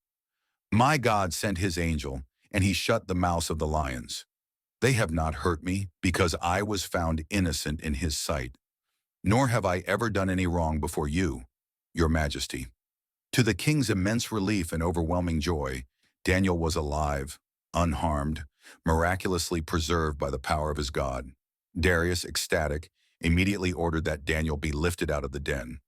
"My God sent his angel, and he shut the mouths of the lions. They have not hurt me, because I was found innocent in his sight. Nor have I ever done any wrong before you, your majesty." To the king's immense relief and overwhelming joy, Daniel was alive, unharmed, miraculously preserved by the power of his God. Darius, ecstatic, immediately ordered that Daniel be lifted out of the den.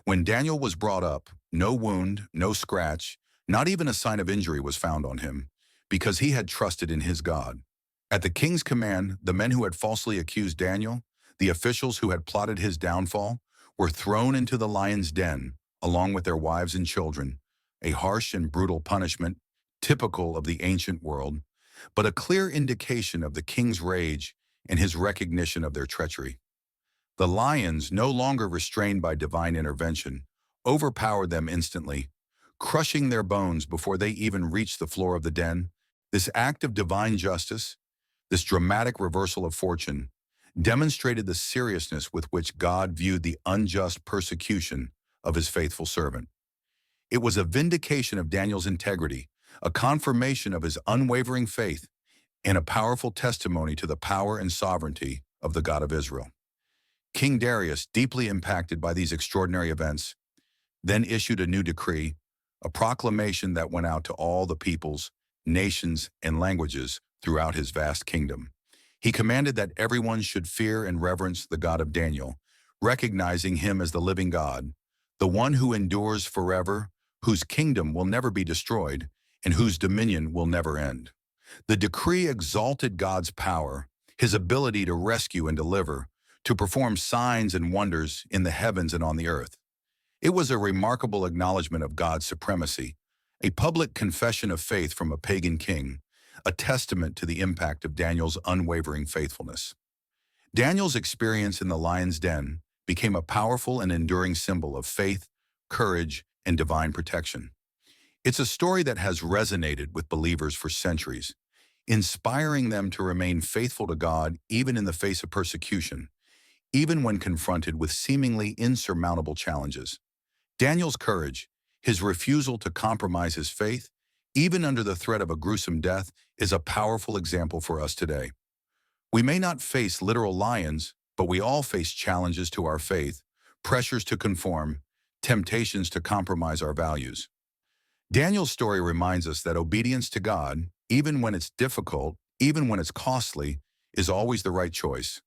When Daniel was brought up, no wound, no scratch, not even a sign of injury was found on him, because he had trusted in his God. At the king's command, the men who had falsely accused Daniel, the officials who had plotted his downfall, were thrown into the lion's den, along with their wives and children, a harsh and brutal punishment, typical of the ancient world, but a clear indication of the king's rage and his recognition of their treachery. The lions, no longer restrained by divine intervention, overpowered them instantly, crushing their bones before they even reached the floor of the den. This act of divine justice, this dramatic reversal of fortune, demonstrated the seriousness with which God viewed the unjust persecution of his faithful servant. It was a vindication of Daniel's integrity, a confirmation of his unwavering faith, and a powerful testimony to the power and sovereignty of the God of Israel. King Darius, deeply impacted by these extraordinary events, then issued a new decree, a proclamation that went out to all the peoples, nations, and languages throughout his vast kingdom. He commanded that everyone should fear and reverence the God of Daniel, recognizing him as the living God, the one who endures forever, whose kingdom will never be destroyed, and whose dominion will never end. The decree exalted God's power, his ability to rescue and deliver, to perform signs and wonders in the heavens and on the earth. It was a remarkable acknowledgement of God's supremacy, a public confession of faith from a pagan king, a testament to the impact of Daniel's unwavering faithfulness. Daniel's experience in the lion's den became a powerful and enduring symbol of faith, courage, and divine protection. It's a story that has resonated with believers for centuries, inspiring them to remain faithful to God even in the face of persecution, even when confronted with seemingly insurmountable challenges. Daniel's courage, his refusal to compromise his faith, even under the threat of a gruesome death, is a powerful example for us today. We may not face literal lions, but we all face challenges to our faith, pressures to conform, temptations to compromise our values. Daniel's story reminds us that obedience to God, even when it's difficult, even when it's costly, is always the right choice.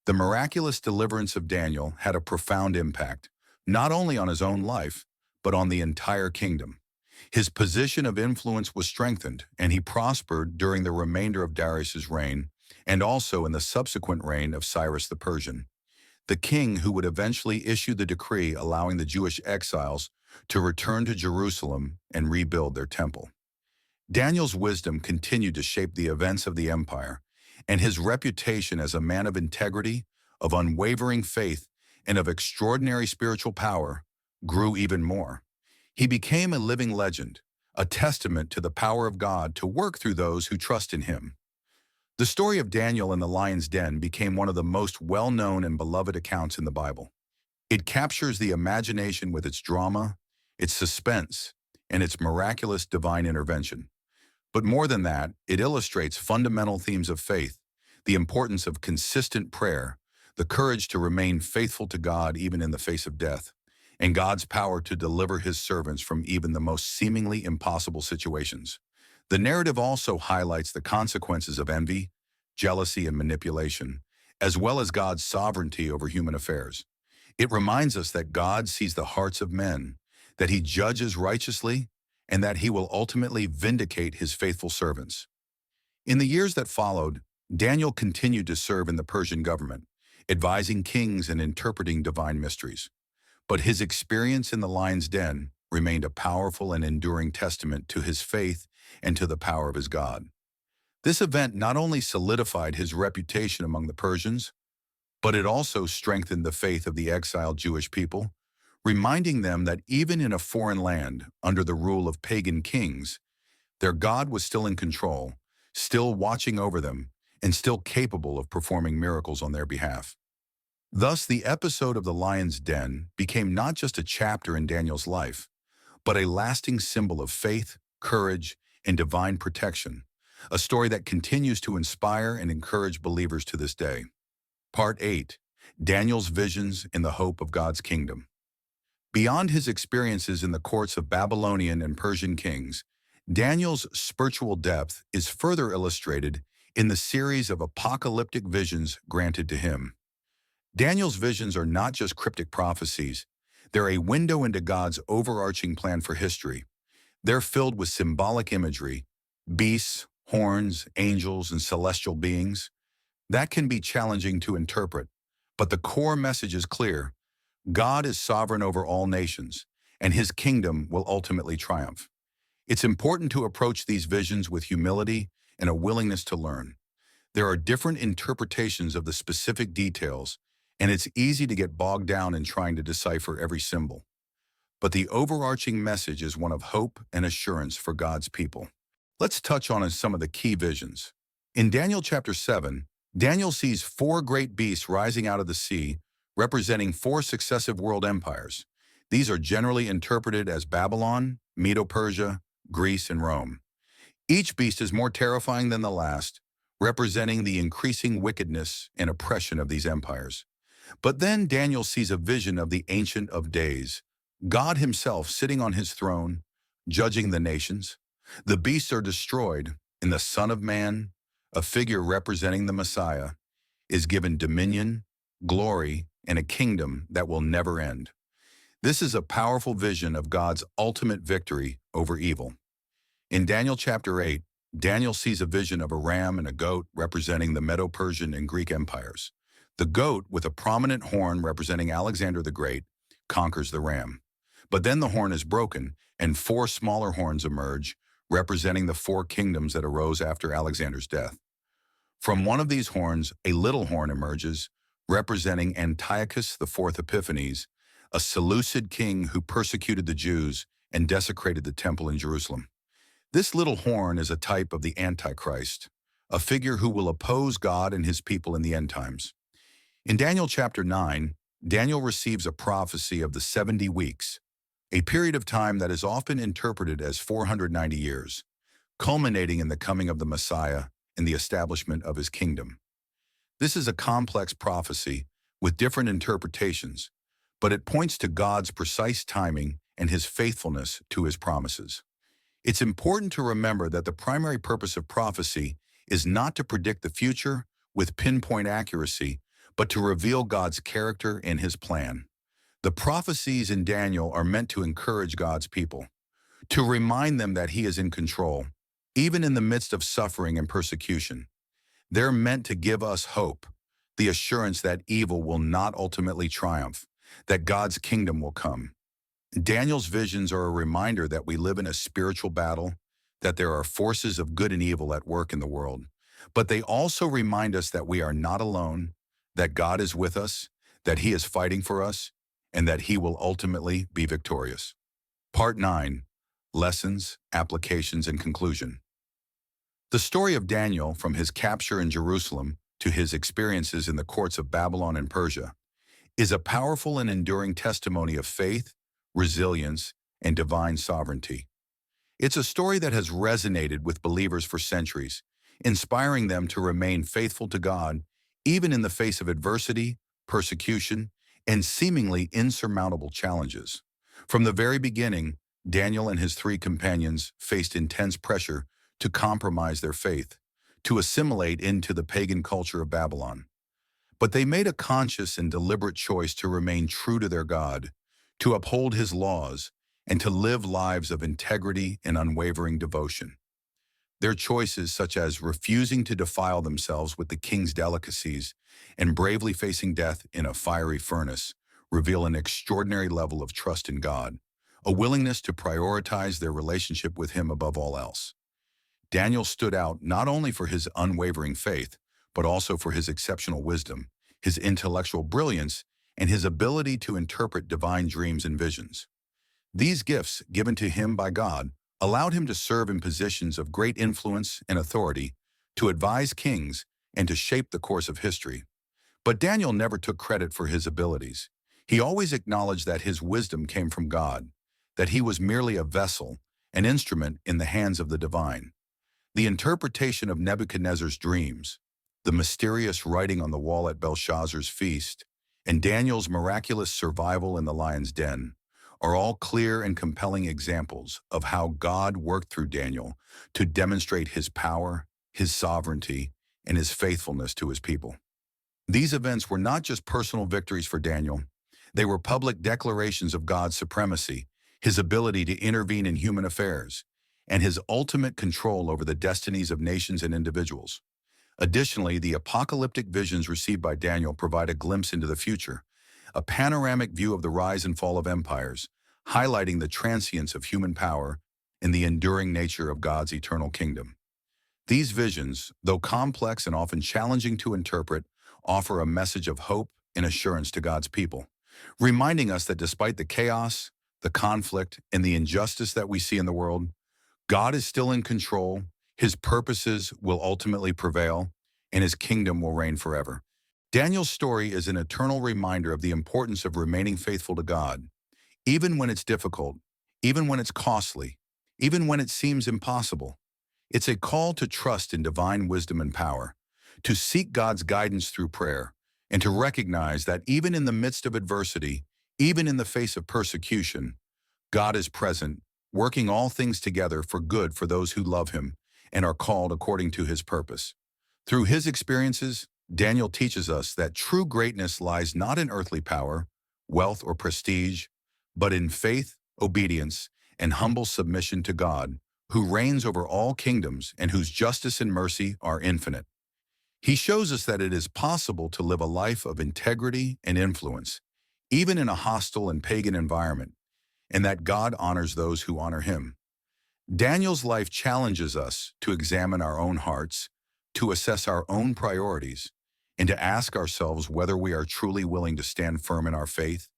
The miraculous deliverance of Daniel had a profound impact, not only on his own life, but on the entire kingdom. His position of influence was strengthened, and he prospered during the remainder of Darius's reign, and also in the subsequent reign of Cyrus the Persian, the king who would eventually issue the decree allowing the Jewish exiles to return to Jerusalem and rebuild their temple. Daniel's wisdom continued to shape the events of the empire, and his reputation as a man of integrity, of unwavering faith, and of extraordinary spiritual power grew even more. He became a living legend, a testament to the power of God to work through those who trust in him. The story of Daniel in the lion's den became one of the most well-known and beloved accounts in the Bible. It captures the imagination with its drama, its suspense, and its miraculous divine intervention. But more than that, it illustrates fundamental themes of faith, the importance of consistent prayer, the courage to remain faithful to God even in the face of death, and God's power to deliver his servants from even the most seemingly impossible situations. The narrative also highlights the consequences of envy, jealousy, and manipulation, as well as God's sovereignty over human affairs. It reminds us that God sees the hearts of men, that he judges righteously, and that he will ultimately vindicate his faithful servants. In the years that followed, Daniel continued to serve in the Persian government, advising kings and interpreting divine mysteries. But his experience in the lion's den remained a powerful and enduring testament to his faith and to the power of his God. This event not only solidified his reputation among the Persians, but it also strengthened the faith of the exiled Jewish people, reminding them that even in a foreign land, under the rule of pagan kings, their God was still in control, still watching over them, and still capable of performing miracles on their behalf. Thus, the episode of the lion's den became not just a chapter in Daniel's life, but a lasting symbol of faith, courage, and divine protection, a story that continues to inspire and encourage believers to this day. Part 8. Daniel's Visions in the Hope of God's Kingdom. Beyond his experiences in the courts of Babylonian and Persian kings, Daniel's spiritual depth is further illustrated in the series of apocalyptic visions granted to him. Daniel's visions are not just cryptic prophecies, they're a window into God's overarching plan for history. They're filled with symbolic imagery, beasts, horns, angels, and celestial beings. That can be challenging to interpret, but the core message is clear. God is sovereign over all nations, and his kingdom will ultimately triumph. It's important to approach these visions with humility and a willingness to learn. There are different interpretations of the specific details, and it's easy to get bogged down in trying to decipher every symbol. But the overarching message is one of hope and assurance for God's people. Let's touch on some of the key visions. In Daniel chapter 7, Daniel sees four great beasts rising out of the sea, representing four successive world empires. These are generally interpreted as Babylon, Medo-Persia, Greece, and Rome. Each beast is more terrifying than the last, representing the increasing wickedness and oppression of these empires. But then Daniel sees a vision of the Ancient of Days, God himself sitting on his throne, judging the nations. The beasts are destroyed, and the Son of Man, a figure representing the Messiah, is given dominion, glory, and a kingdom that will never end. This is a powerful vision of God's ultimate victory over evil. In Daniel chapter 8, Daniel sees a vision of a ram and a goat representing the Medo-Persian and Greek empires. The goat, with a prominent horn representing Alexander the Great, conquers the ram. But then the horn is broken, and four smaller horns emerge, representing the four kingdoms that arose after Alexander's death. From one of these horns, a little horn emerges, representing Antiochus IV Epiphanes, a Seleucid king who persecuted the Jews and desecrated the temple in Jerusalem. This little horn is a type of the Antichrist, a figure who will oppose God and his people in the end times. In Daniel chapter 9, Daniel receives a prophecy of the 70 weeks, a period of time that is often interpreted as 490 years, culminating in the coming of the Messiah and the establishment of his kingdom. This is a complex prophecy with different interpretations, but it points to God's precise timing and his faithfulness to his promises. It's important to remember that the primary purpose of prophecy is not to predict the future with pinpoint accuracy, but to reveal God's character and his plan. The prophecies in Daniel are meant to encourage God's people, to remind them that he is in control, even in the midst of suffering and persecution. They're meant to give us hope, the assurance that evil will not ultimately triumph, that God's kingdom will come. Daniel's visions are a reminder that we live in a spiritual battle, that there are forces of good and evil at work in the world. But they also remind us that we are not alone, that God is with us, that he is fighting for us, and that he will ultimately be victorious. Part 9. Lessons, Applications, and Conclusion. The story of Daniel, from his capture in Jerusalem to his experiences in the courts of Babylon and Persia, is a powerful and enduring testimony of faith, resilience, and divine sovereignty. It's a story that has resonated with believers for centuries, inspiring them to remain faithful to God, even in the face of adversity, persecution, and seemingly insurmountable challenges. From the very beginning, Daniel and his three companions faced intense pressure to compromise their faith, to assimilate into the pagan culture of Babylon. But they made a conscious and deliberate choice to remain true to their God, to uphold his laws, and to live lives of integrity and unwavering devotion. Their choices, such as refusing to defile themselves with the king's delicacies and bravely facing death in a fiery furnace, reveal an extraordinary level of trust in God, a willingness to prioritize their relationship with him above all else. Daniel stood out not only for his unwavering faith, but also for his exceptional wisdom, his intellectual brilliance, and his ability to interpret divine dreams and visions. These gifts, given to him by God, allowed him to serve in positions of great influence and authority, to advise kings, and to shape the course of history. But Daniel never took credit for his abilities. He always acknowledged that his wisdom came from God, that he was merely a vessel, an instrument in the hands of the divine. The interpretation of Nebuchadnezzar's dreams, the mysterious writing on the wall at Belshazzar's feast, and Daniel's miraculous survival in the lion's den are all clear and compelling examples of how God worked through Daniel to demonstrate his power, his sovereignty, and his faithfulness to his people. These events were not just personal victories for Daniel. They were public declarations of God's supremacy, his ability to intervene in human affairs, and his ultimate control over the destinies of nations and individuals. Additionally, the apocalyptic visions received by Daniel provide a glimpse into the future, a panoramic view of the rise and fall of empires, highlighting the transience of human power and the enduring nature of God's eternal kingdom. These visions, though complex and often challenging to interpret, offer a message of hope and assurance to God's people, reminding us that despite the chaos, the conflict, and the injustice that we see in the world, God is still in control, his purposes will ultimately prevail, and his kingdom will reign forever. Daniel's story is an eternal reminder of the importance of remaining faithful to God, even when it's difficult, even when it's costly, even when it seems impossible. It's a call to trust in divine wisdom and power, to seek God's guidance through prayer, and to recognize that even in the midst of adversity, even in the face of persecution, God is present, working all things together for good for those who love him and are called according to his purpose. Through his experiences, Daniel teaches us that true greatness lies not in earthly power, wealth, or prestige, but in faith, obedience, and humble submission to God, who reigns over all kingdoms and whose justice and mercy are infinite. He shows us that it is possible to live a life of integrity and influence, even in a hostile and pagan environment, and that God honors those who honor him. Daniel's life challenges us to examine our own hearts, to assess our own priorities, and to ask ourselves whether we are truly willing to stand firm in our faith,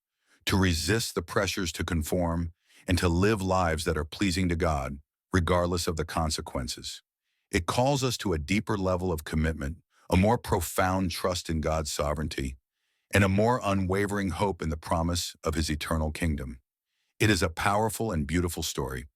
to resist the pressures to conform, and to live lives that are pleasing to God, regardless of the consequences. It calls us to a deeper level of commitment, a more profound trust in God's sovereignty, and a more unwavering hope in the promise of his eternal kingdom. It is a powerful and beautiful story,